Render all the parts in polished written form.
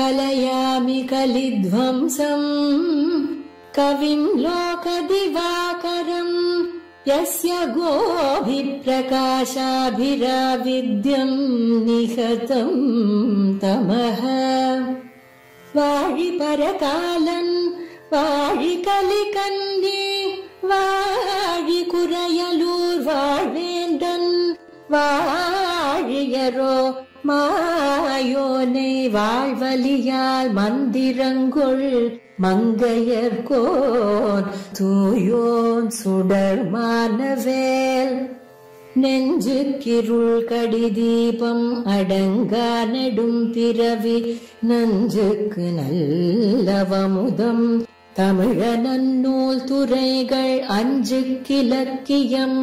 कलयामि कलिध्वंसम् कविं लोकदिवाकरम् यस्य गोभिप्रकाशाभिराविद्यं निहतं तमः वाळिपरकालन् वाळिकलिकन्ये वाळिकुरयलूर् वाळेन्दन् वाழியரோ மாயோனை வாழ்வலியால் மந்திரங்கொள் மங்கையர்கோன் தூயோன் சுடர் மானவேல் நெஞ்சுக்கிருள் கடிதீபம் அடங்கா நெடும் பிறவி நஞ்சுக்கு நல்லவமுதம் தமிழ நன்னூல் துறைகள் அஞ்சுக்கிலக்கியம்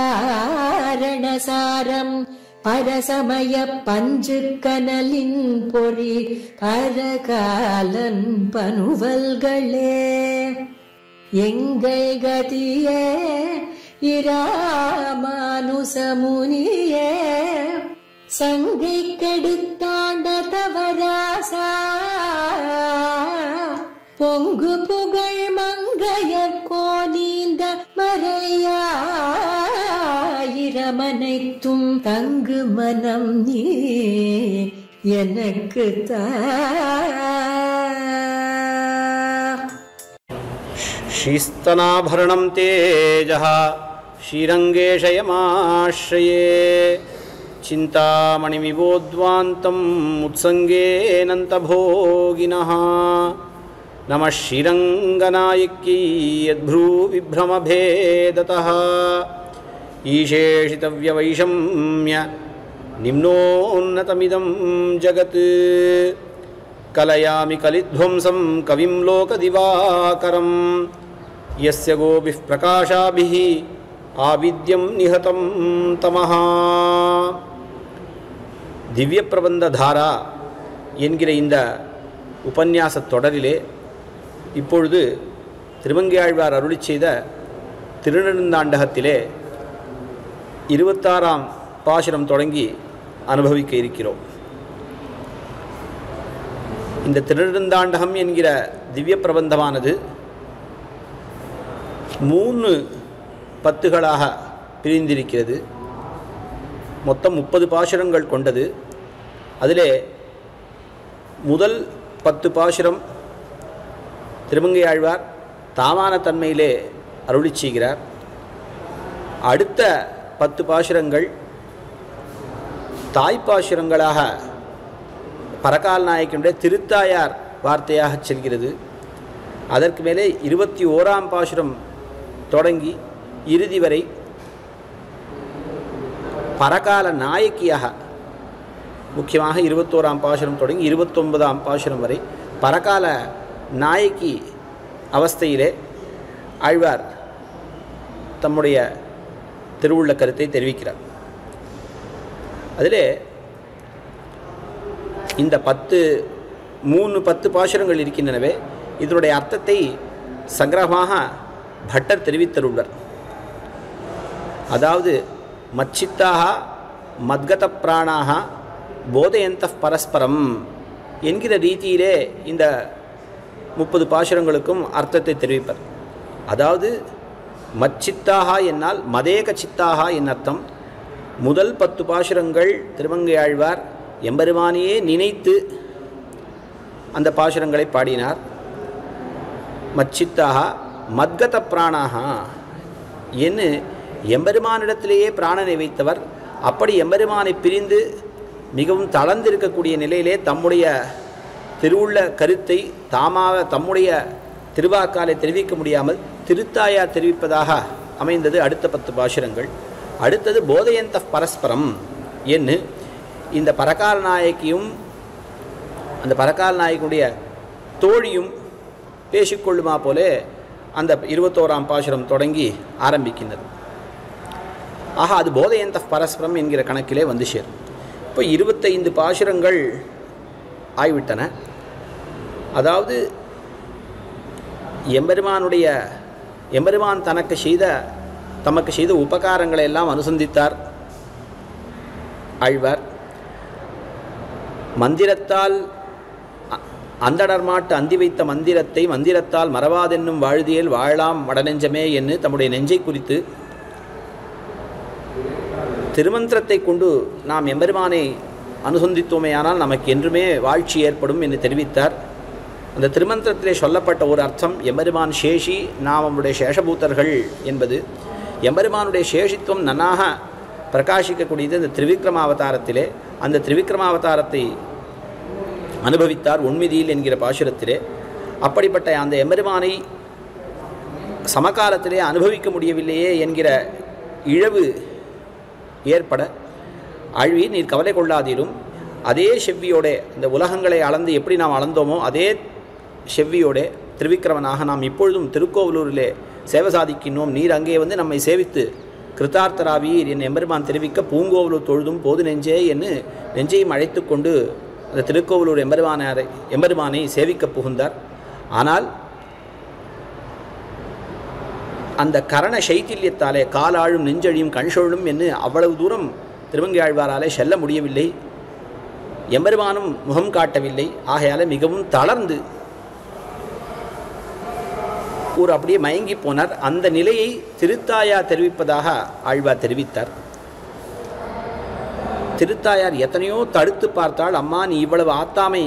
ஆரணசாரம் பரசமய பஞ்சு கனலின் பொறி பரகாலன் பனுவல்களே எங்கள் கதியே இராமானுசமுனியே சங்கை கெடுத்தாண்ட தவராசா பொங்கு புகழ் மங்கைய கோனீந்த மறையாயிரமனைத்தும் தங்கு மனம் நீ எனக்கு தா. ஸ்ரீஸ்தனாபரணம் தேஜः ஸ்ரீரங்கேஷயமாஸ்ரயே சிந்தாமணிமிவோத்வாந்தம் உத்சங்கேனந்தபோகினः நம ஸ்ரீரங்கநாயக்கி யத்ப்ரூவிப்ரமபேததः ஈசேஷிதவ்யவைஷம்ய நிம்னோன்னதமிதம் ஜகத் கலயாமி கலித்வம்சம் கவிம் லோகதிவாகரம் யஸ்ய கோபிः பிரகாஷாபிः ஆவித்யம் நிஹதம் தமஹ. திவ்ய பிரபந்த தாரா என்கிற இந்த உபன்யாச தொடரிலே இப்பொழுது திருமங்கையாழ்வார் அருளிச் செய்த திருநெடுந்தாண்டகத்திலே 26ஆம் பாசுரம் தொடங்கி அனுபவிக்க இருக்கிறோம். இந்த திருநெடுந்தாண்டகம் என்கிற திவ்ய பிரபந்தமானது 3 பத்துகளாக பிரிந்திருக்கிறது. மொத்தம் 30 பாசுரங்கள் கொண்டது. அதிலே முதல் 10 பாசுரம் திருமங்கையாழ்வார் தாமான தன்மையிலே அருளிச் செய்கிறார். அடுத்த 10 பாசுரங்கள் தாய்ப்பாசுரங்களாக பரகால் நாயக்கனுடைய திருத்தாயார் வார்த்தையாக செல்கிறது. அதற்கு மேலே 21ஆம் பாசுரம் தொடங்கி இறுதி வரை பரகால நாயக்கியாக, முக்கியமாக 21ஆம் பாசுரம் தொடங்கி 29ஆம் பாசுரம் வரை பரகால நாயக்கி அவஸ்தையிலே ஆழ்வார் தம்முடைய திருவுள்ள கருத்தை தெரிவிக்கிறார். அதிலே இந்த 10 பாசுரங்கள் இருக்கின்றனவே, இதனுடைய அர்த்தத்தை சங்கிரகமாக பட்டர் தெரிவித்தருள்ளார். அதாவது மச்சித்தாக மத்கத பிராணாக போதயந்த பரஸ்பரம் என்கிற ரீதியிலே இந்த 30 பாசுரங்களுக்கும் அர்த்தத்தை தெரிவிப்பார். அதாவது மச்சித்தாக என்னால் மதேக சித்தாக என் அர்த்தம். முதல் 10 பாசுரங்கள் திருமங்கையாழ்வார் எம்பெருமானையே நினைத்து அந்த பாசுரங்களை பாடினார். மச்சித்தாக மத்கத பிராணாக என்று எம்பெருமானிடத்திலேயே பிராணனை வைத்தவர். அப்படி எம்பெருமானை பிரிந்து மிகவும் தளர்ந்திருக்கக்கூடிய நிலையிலே தம்முடைய திருவுள்ள கருத்தை தம்முடைய திருவாக்காலை தெரிவிக்க முடியாமல் திருத்தாயார் தெரிவிப்பதாக அமைந்தது அடுத்த 10 பாசுரங்கள். அடுத்தது போதயந்த பரஸ்பரம் என்று இந்த பரகால நாயக்கியும் அந்த பரகால நாயகனுடைய தோழியும் பேசிக்கொள்ளுமா போலே அந்த 21ஆம் பாசுரம் தொடங்கி ஆரம்பிக்கின்றது. ஆக அது போதயந்த பரஸ்பரம் என்கிற கணக்கிலே வந்து சேரும். இப்போ 25 பாசுரங்கள் ஆய்விட்டன. அதாவது எம்பெருமான் தமக்கு செய்த உபகாரங்களை எல்லாம் அனுசந்தித்தார் ஆழ்வார். மந்திரத்தால் அந்தடர்மாட்டு அந்தி வைத்த மந்திரத்தை மந்திரத்தால் மறவாதென்னும் வாழ்தியல் வாழலாம் மடநெஞ்சமே என்று தம்முடைய நெஞ்சை குறித்து திருமந்திரத்தை கொண்டு நாம் எம்பெருமானை அனுசந்தித்தோமேயானால் நமக்கு என்றுமே வாழ்ச்சி ஏற்படும் என்று தெரிவித்தார். அந்த திருமந்திரத்திலே சொல்லப்பட்ட ஒரு அர்த்தம் எம்பெருமான் சேஷி, நாம் நம்முடைய சேஷபூத்தர்கள் என்பது. எம்பெருமானுடைய சேஷித்துவம் நன்னாக பிரகாசிக்கக்கூடியது இந்த திரிவிக்ரமாவதாரத்திலே. அந்த திரிவிக்ரமாவதாரத்தை அனுபவித்தார் உண்மிதியில் என்கிற பாசுரத்திலே. அப்படிப்பட்ட அந்த எம்பெருமானை சமகாலத்திலே அனுபவிக்க முடியவில்லையே என்கிற இழவு ஏற்பட, ஆழ்வி நீர் கவலை கொள்ளாதீரும், அதே செவ்வியோட இந்த உலகங்களை அளந்து எப்படி நாம் அளந்தோமோ அதே செவ்வியோட திருவிக்கிரமனாக நாம் இப்பொழுதும் திருக்கோவலூரிலே சேவை சாதிக்கின்றோம். நீர் அங்கே வந்து நம்மை சேவித்து கிருத்தார்த்தராவீர் என் எம்பெருமான் தெரிவிக்க பூங்கோவலூர் தொழுதும் போது நெஞ்சே என்று நெஞ்சையும் அழைத்து கொண்டு அந்த திருக்கோவலூர் எம்பெருமானை சேவிக்க புகுந்தார். ஆனால் அந்த கரண சைத்தில்யத்தாலே காலாழும் நெஞ்சழியும் கண்சொழும் என்று அவ்வளவு தூரம் திருமங்கையாழ்வாராலே செல்ல முடியவில்லை. எம்பெருமானும் முகம் காட்டவில்லை. ஆகையால் மிகவும் தளர்ந்து ஒரு அப்படியே மயங்கி போனார். அந்த நிலையை திருத்தாயார் தெரிவிப்பதாக ஆழ்வார் தெரிவித்தார். திருத்தாயார் எத்தனையோ தடுத்து பார்த்தால், அம்மா நீ இவ்வளவு ஆத்தாமை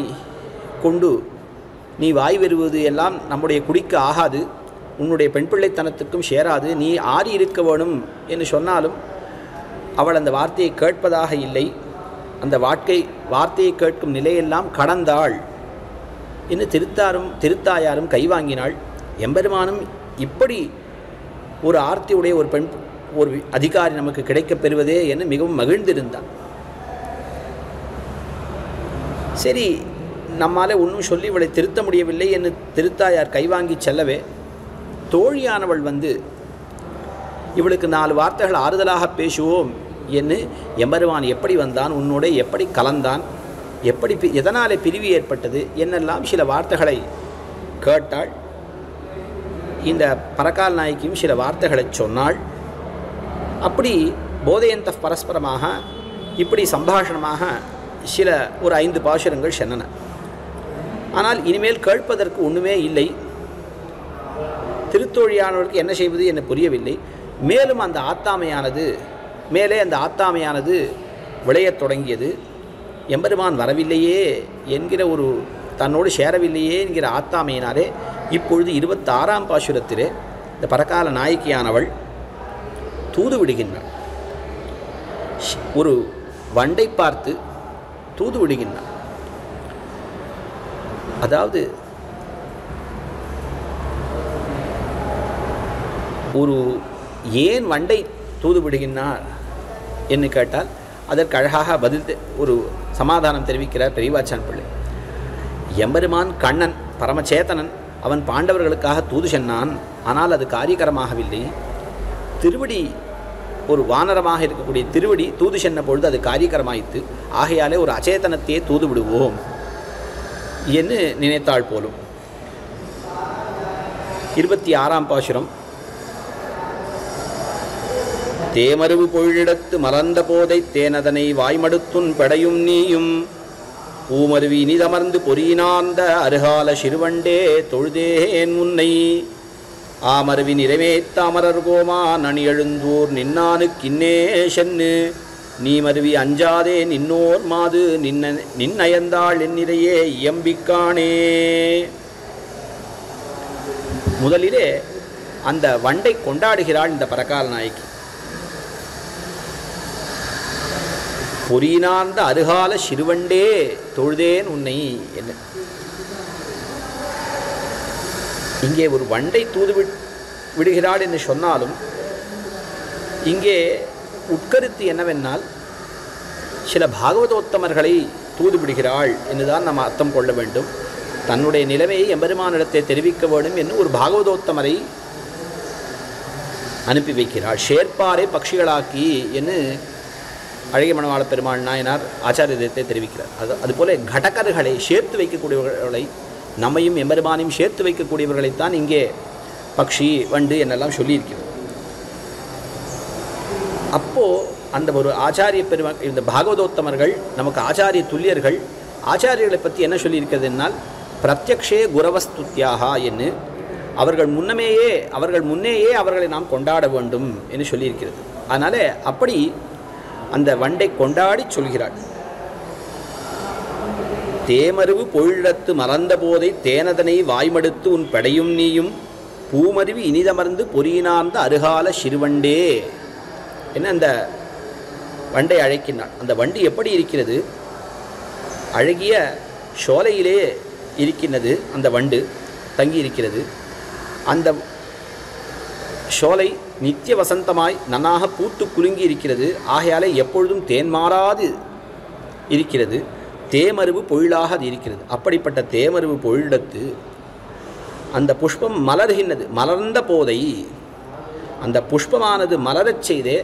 கொண்டு நீ வாய் வருவது எல்லாம் நம்முடைய குடிக்கு ஆகாது, உன்னுடைய பெண் பிள்ளைத்தனத்துக்கும் சேராது, நீ ஆறி இருக்க வேணும் என்று சொன்னாலும் அவள் அந்த வார்த்தையை கேட்பதாக இல்லை. அந்த வார்த்தையை கேட்கும் நிலையெல்லாம் கடந்தாள் என்று திருத்தாயாரும் கைவாங்கினாள். எம்பெருமானும் இப்படி ஒரு ஆர்த்தியுடைய ஒரு அதிகாரி நமக்கு கிடைக்கப் பெறுவதே என்று மிகவும் மகிழ்ந்திருந்தான். சரி, நம்மால் ஒன்றும் சொல்லி இவளை திருத்த முடியவில்லை என்று திருத்தாயார் கைவாங்கி செல்லவே, தோழியானவள் வந்து இவளுக்கு 4 வார்த்தைகள் ஆறுதலாக பேசுவோம் என்று, எம்பெருமான் எப்படி வந்தான், உன்னோட எப்படி கலந்தான், எப்படி எதனாலே பிரிவு ஏற்பட்டது என்னெல்லாம் சில வார்த்தைகளை கேட்டாள். இந்த பரகால் நாய்க்கும் சில வார்த்தைகளை சொன்னாள். அப்படி போதையந்த பரஸ்பரமாக இப்படி சம்பாஷணமாக சில ஒரு 5 பாசுரங்கள் சென்றன. ஆனால் இனிமேல் கேட்பதற்கு ஒன்றுமே இல்லை. திருத்தோழியானவருக்கு என்ன செய்வது என்று புரியவில்லை. மேலும் அந்த ஆத்தாமையானது விளையத் தொடங்கியது. எம்பெருமான் வரவில்லையே என்கிற ஒரு, தன்னோடு சேரவில்லையே என்கிற ஆத்தாமையினாலே இப்பொழுது 26ஆம் பாசுரத்திலே இந்த பரகால நாயகியானவள் தூது விடுகின்றாள். ஒரு வண்டை பார்த்து தூது விடுகின்றாள். அதாவது ஒரு ஏன் வண்டை தூது விடுகின்றார் என்று கேட்டால் அதற்கு அழகாக ஒரு சமாதானம் தெரிவிக்கிறார் பெரியவாச்சான் பிள்ளை. எம்பெருமான் கண்ணன் பரமச்சேதனன், அவன் பாண்டவர்களுக்காக தூது சென்னான். ஆனால் அது காரியகரமாகவில்லை. திருவடி ஒரு வானரமாக இருக்கக்கூடிய திருவடி தூது சென்ற பொழுது அது காரியகரமாயிற்று. ஆகையாலே ஒரு அச்சேதனத்தையே தூது விடுவோம் என்று நினைத்தாள் போலும். 26ஆம் பாசுரம். தேமருவு பொழிடத்து மலர்ந்த போதை தேனதனை வாய்மடுத்துன் பெடையும் நீயும் பூமருவி இனிதமர்ந்து பொறியினார்ந்த அருகால சிறுவண்டே தொழுதேன் உன்னை ஆமருவி நிறைவேத்த அமரர் கோமா நனி எழுந்தூர் நின்னானு கின்னே சென்னு நீ மருவி அஞ்சாதே நின்னோர் மாது நின்னயந்தாள் என்னிடையே இயம்பிக்கானே. முதலிலே அந்த வண்டை கொண்டாடுகிறாள் இந்த பரகால நாயகி. பொறியினார்ந்த அருகால சிறுவண்டே தொழுதேன் உன்னை என்ன. இங்கே ஒரு வண்டை தூது விடுகிறாள் என்று சொன்னாலும் இங்கே உட்கருத்து என்னவென்னால் சில பாகவதோத்தமர்களை தூது விடுகிறாள் என்றுதான் நாம் அர்த்தம் கொள்ள வேண்டும். தன்னுடைய நிலைமையை எம்பெருமானிடத்தை தெரிவிக்க வேண்டும் என்று ஒரு பாகவதோத்தமரை அனுப்பி வைக்கிறாள். ஷேர்ப்பாரை பட்சிகளாக்கி என்று அழகிய மணவாள பெருமாள் நாயனார் ஆச்சாரியத்தை தெரிவிக்கிறார். அதுபோல கடகர்களை சேர்த்து வைக்கக்கூடியவர்களை, நம்மையும் எம்பெருமானையும் சேர்த்து வைக்கக்கூடியவர்களைத்தான் இங்கே பக்ஷி வண்டு என்னெல்லாம் சொல்லியிருக்கிறது. அப்போது அந்த ஒரு ஆச்சாரிய இந்த பாகவதோத்தமர்கள் நமக்கு ஆச்சாரிய துல்லியர்கள். ஆச்சாரியர்களை பற்றி என்ன சொல்லியிருக்கிறது என்னால், பிரத்யக்ஷே குரவஸ்துத்யாக என்று அவர்கள் முன்னேயே அவர்களை நாம் கொண்டாட வேண்டும் என்று சொல்லியிருக்கிறது. அதனால் அப்படி அந்த வண்டை கொண்டாடி சொல்கிறாள். தேமருவு பொழிடத்து மறந்த போதை தேனதனை வாய்மடுத்து உன் படையும் நீயும் பூமருவி இனிதமர்ந்து பொறியினார்ந்த அருகால சிறுவண்டே என்ன அந்த வண்டை அழைக்கின்றான். அந்த வண்டி எப்படி இருக்கிறது? அழகிய சோலையிலே இருக்கின்றது. அந்த வண்டு தங்கி இருக்கிறது. அந்த சோலை நித்திய வசந்தமாய் நன்னாக பூத்து குலுங்கி இருக்கிறது. ஆகையாலே எப்பொழுதும் தேன் மாறாது இருக்கிறது. தேமருவு பொழிலாக அது இருக்கிறது. அப்படிப்பட்ட தேமருவு பொழிடத்து அந்த புஷ்பம் மலர்கின்றது. மலர்ந்த போதை அந்த புஷ்பமானது மலரச் செய்தே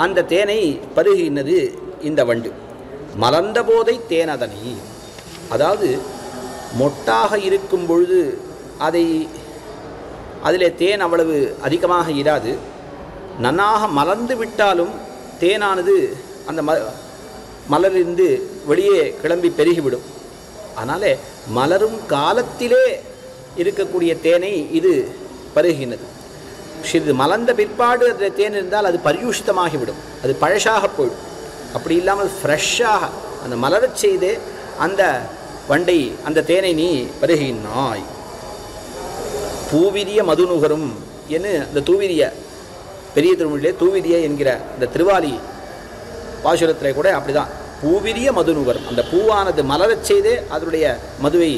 அந்த தேனை பருகின்றது இந்த வண்டு. மலர்ந்த போதை தேனதனை, அதாவது மொட்டாக இருக்கும் பொழுது அதிலே தேன் அவ்வளவு அதிகமாக இராது. நன்னாக மலர்ந்து விட்டாலும் தேனானது அந்த மலரிலிருந்து வெளியே கிளம்பி பெருகிவிடும். அதனால் மலரும் காலத்திலே இருக்கக்கூடிய தேனை இது பருகினது. சிறிது மலர்ந்த பிற்பாடு அதில் தேன் இருந்தால் அது பரியூஷிதமாகிவிடும், அது பழசாக போயிடும். அப்படி இல்லாமல் ஃப்ரெஷ்ஷாக அந்த மலரச் செய்தே அந்த வண்டை அந்த தேனை நீ பருகினாய். பூவிரிய மதுநுகரும் என்று அந்த தூவிரிய பெரிய திருமொழியிலே தூவிரிய என்கிற இந்த திருவாலி பாசுரத்தில் கூட அப்படிதான். பூவிரிய மதுநுகரும், அந்த பூவானது மலரச் செய்தே அதனுடைய மதுவை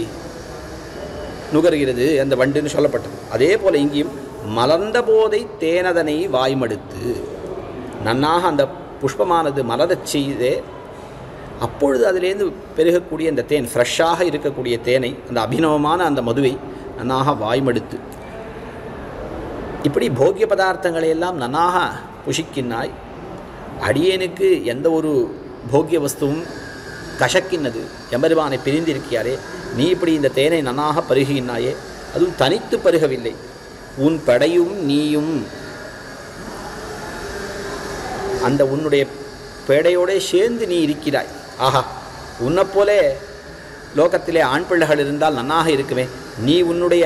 நுகர்கிறது அந்த வண்டுன்னு சொல்லப்பட்டது. அதே போல் இங்கேயும் மலர்ந்த போதை தேனதனை வாய்மடுத்து, நன்னாக அந்த புஷ்பமானது மலரச் செய்தே அப்பொழுது அதிலேருந்து பெருகக்கூடிய அந்த தேன், ஃப்ரெஷ்ஷாக இருக்கக்கூடிய தேனை, அந்த அபிநவமான அந்த மதுவை நன்னாக வாய்மடுத்து இப்படி போக்கிய பதார்த்தங்களை எல்லாம் நன்னாக புஷிக்கினாய். அடியேனுக்கு எந்த ஒரு போக்கிய வஸ்துவும் கசக்கின்னது, எம்பெருமானை பிரிந்திருக்கியாரே, நீ இப்படி இந்த தேனை நன்னாக பருகினாயே, அதுவும் தனித்து பருகவில்லை. உன் படையும் நீயும் அந்த உன்னுடைய பேடையோடு சேர்ந்து நீ இருக்கிறாய். ஆஹா, உன்னைப்போலே லோகத்திலே ஆண் பிள்ளைகள் இருந்தால் நன்னாக இருக்குமே, நீ உன்னுடைய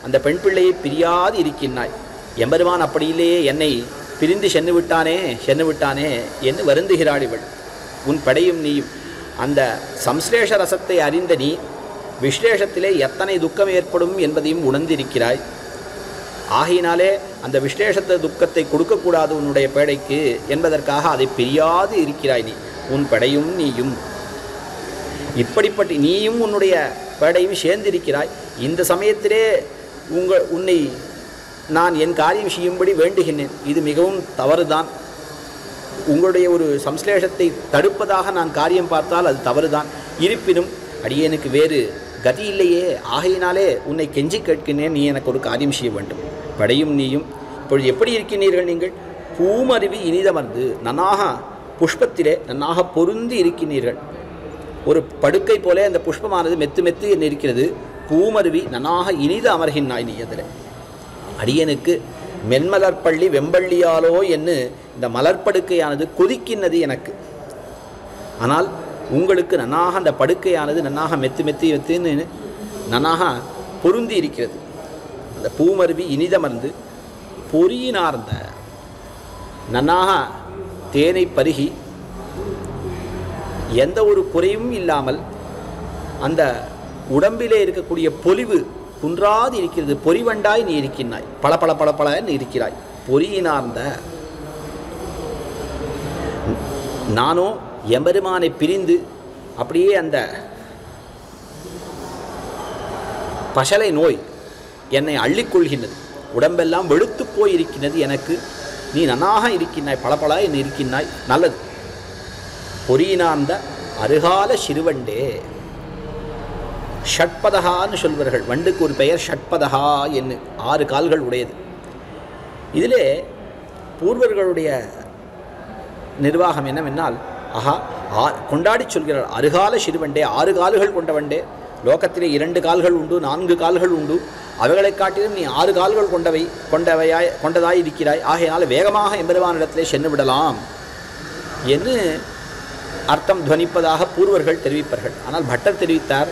அந்த பெண் பிள்ளையை பிரியாது இருக்கின்றாய். எம்பெருமான் அப்படி இல்லையே, என்னை பிரிந்து சென்று விட்டானே என்று வருந்துகிறாள் இவள். உன் படையும் நீயும் அந்த சம்ஸ்லேஷ ரசத்தை அறிந்த நீ விஸ்லேஷத்திலே எத்தனை துக்கம் ஏற்படும் என்பதையும் உணர்ந்திருக்கிறாய். ஆகையினாலே அந்த விஸ்லேஷத்த துக்கத்தை கொடுக்கக்கூடாது உன்னுடைய பேடைக்கு என்பதற்காக அதை பிரியாது இருக்கிறாய். நீ உன் படையும் நீயும் இப்படிப்பட்ட நீயும் உன்னுடைய பேடையும் சேர்ந்திருக்கிறாய். இந்த சமயத்திலே உன்னை நான் என் காரியம் செய்யும்படி வேண்டுகின்றேன். இது மிகவும் தவறுதான். உங்களுடைய ஒரு சம்ஸ்லேஷத்தை தடுப்பதாக நான் காரியம் பார்த்தால் அது தவறுதான். இருப்பினும் அடியேனுக்கு வேறு கதி இல்லையே, ஆகையினாலே உன்னை கெஞ்சி கேட்கின்றேன், நீ எனக்கு ஒரு காரியம் செய்ய வேண்டும். படையும் நீயும் இப்பொழுது எப்படி இருக்கின்றீர்கள்? நீங்கள் பூமருவி இனிதமர்ந்து நன்னாக புஷ்பத்திலே நன்னாக பொருந்தி இருக்கின்றீர்கள். ஒரு படுக்கை போல அந்த புஷ்பமானது மெத்து என்ன இருக்கிறது. பூமருவி நன்னாக இனிது அமர்கின்றாய் நீ. அதில் அடியனுக்கு மென்மலர்பள்ளி வெம்பள்ளியாலோ என்று இந்த மலர்படுக்கையானது கொதிக்கின்றது எனக்கு. ஆனால் உங்களுக்கு நன்னாக அந்த படுக்கையானது நன்னாக மெத்துன்னு நன்னாக பொருந்தி இருக்கிறது. அந்த பூமருவி இனிதமர்ந்து பொறியினார்ந்த நன்னாக தேனை பருகி எந்த ஒரு குறையும் இல்லாமல் அந்த உடம்பிலே இருக்கக்கூடிய பொலிவு குன்றாது இருக்கிறது. பொறிவண்டாய் நீ இருக்கின்றாய், பளபள நீ இருக்கிறாய். பொறியினார்ந்த நானோ எம்பெருமானை பிரிந்து அப்படியே அந்த பசலை நோய் என்னை அள்ளிக்கொள்கின்றது. உடம்பெல்லாம் வெளுத்து போய் இருக்கின்றது எனக்கு. நீ நன்னாக இருக்கின்றாய், பளபள என்ன இருக்கின்றாய், நல்லது. பொறியினார்ந்த அருகால சிறுவண்டே. ஷட்பதகான்னு சொல்வார்கள். வண்டுக்கு ஒரு பெயர் ஷட்பதகா என்று, 6 கால்கள் உடையது. இதிலே பூர்வர்களுடைய நிர்வாகம் என்னவென்றால், கொண்டாடி சொல்கிறார், அருகால சிறுவண்டே, 6 கால்கள் கொண்ட வண்டே. லோகத்திலே 2 கால்கள் உண்டு, 4 கால்கள் உண்டு. அவைகளை காட்டிலும் நீ 6 கால்கள் கொண்டதாய் இருக்கிறாய். ஆகையினால் வேகமாக எம்பெருமானிடத்திலே சென்று விடலாம் என்று அர்த்தம் துவனிப்பதாக பூர்வர்கள் தெரிவிப்பார்கள். ஆனால் பட்டர் தெரிவித்தார்,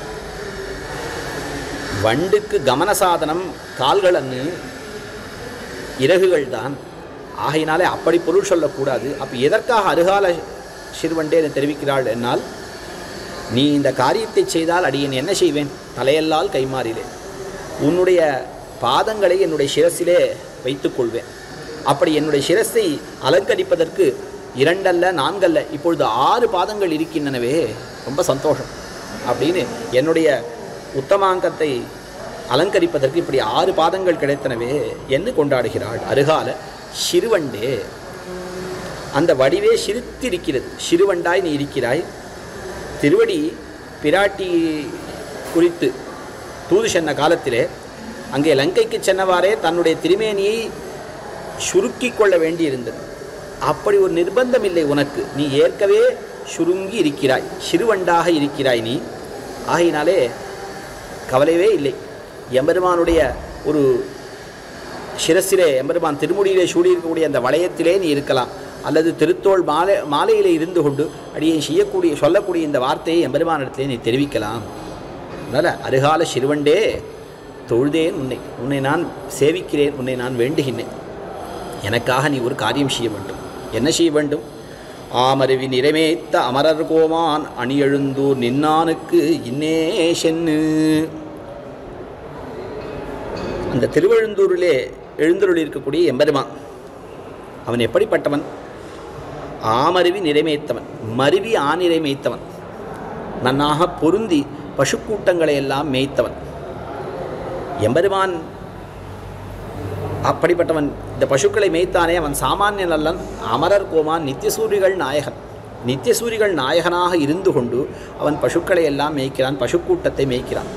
வண்டுக்கு கமன சாதனம் கால்களன்னு இறகுகள் தான். ஆகையினாலே அப்படி பொருள் சொல்லக்கூடாது. அப்போ எதற்காக அருகால சிறுவண்டே என்று தெரிவிக்கிறாள் என்னால், நீ இந்த காரியத்தை செய்தால் அடியேன் என்ன செய்வேன்? தலையல்லால் கைமாறிலேன். உன்னுடைய பாதங்களை என்னுடைய சிரசிலே வைத்துக்கொள்வேன். அப்படி என்னுடைய சிரஸை அலங்கரிப்பதற்கு 2 அல்ல 4 அல்ல, இப்பொழுது 6 பாதங்கள் இருக்கின்றனவே, ரொம்ப சந்தோஷம் அப்படின்னு என்னுடைய உத்தமாங்கத்தை அலங்கரிப்பதற்கு இப்படி 6 பாதங்கள் கிடைத்தனவே என்று கொண்டாடுகிறாள். அருகால சிறுவண்டே, அந்த வடிவே சிரித்திருக்கிறது. சிறுவண்டாய் நீ இருக்கிறாய். திருவடி பிராட்டி குறித்து தூது சென்ற காலத்திலே அங்கே லங்கைக்கு சென்னவாறே தன்னுடைய திருமேனியை சுருக்கி கொள்ள வேண்டியிருந்தது. அப்படி ஒரு நிர்பந்தம் இல்லை உனக்கு. நீ ஏற்கவே சுருங்கி இருக்கிறாய், சிறுவண்டாக இருக்கிறாய் நீ. ஆகையினாலே கவலையே இல்லை. எம்பெருமானுடைய ஒரு சிரசிலே, எம்பெருமான் திருமுடியிலே சூடியிருக்கக்கூடிய அந்த வளையத்திலே நீ இருக்கலாம், அல்லது திருத்தோள் மாலையிலே இருந்து கொண்டு அடியை சொல்லக்கூடிய இந்த வார்த்தையை எம்பெருமானிடத்திலே நீ தெரிவிக்கலாம். அதனால் அருகால சிறுவண்டே தொழுதேன் உன்னை நான் சேவிக்கிறேன், உன்னை நான் வேண்டுகின்றேன். எனக்காக நீ ஒரு காரியம் செய்ய வேண்டும். என்ன செய்ய வேண்டும்? ஆமருவி நிறைமேத்த அமரர் கோமான் அணியெழுந்தூர் நின்னானுக்கு இன்னே சென்னு. அந்த திருவெழுந்தூரிலே எழுந்தருள் இருக்கக்கூடிய எம்பெருமான் அவன் எப்படிப்பட்டவன்? ஆமருவி நிறைமேத்தவன், மருவி ஆனிரை மேய்த்தவன், நன்னாக பொருந்தி பசுக்கூட்டங்களை எல்லாம் மேய்த்தவன் எம்பெருமான். அப்படிப்பட்டவன் இந்த பசுக்களை மேய்த்தானே, அவன் சாமானியன் அல்லன். அமரர் கோமான் நித்தியசூரிகள் நாயகன். நித்தியசூரிகள் நாயகனாக இருந்து கொண்டு அவன் பசுக்களை எல்லாம் மேய்க்கிறான், பசுக்கூட்டத்தை மேய்க்கிறான்.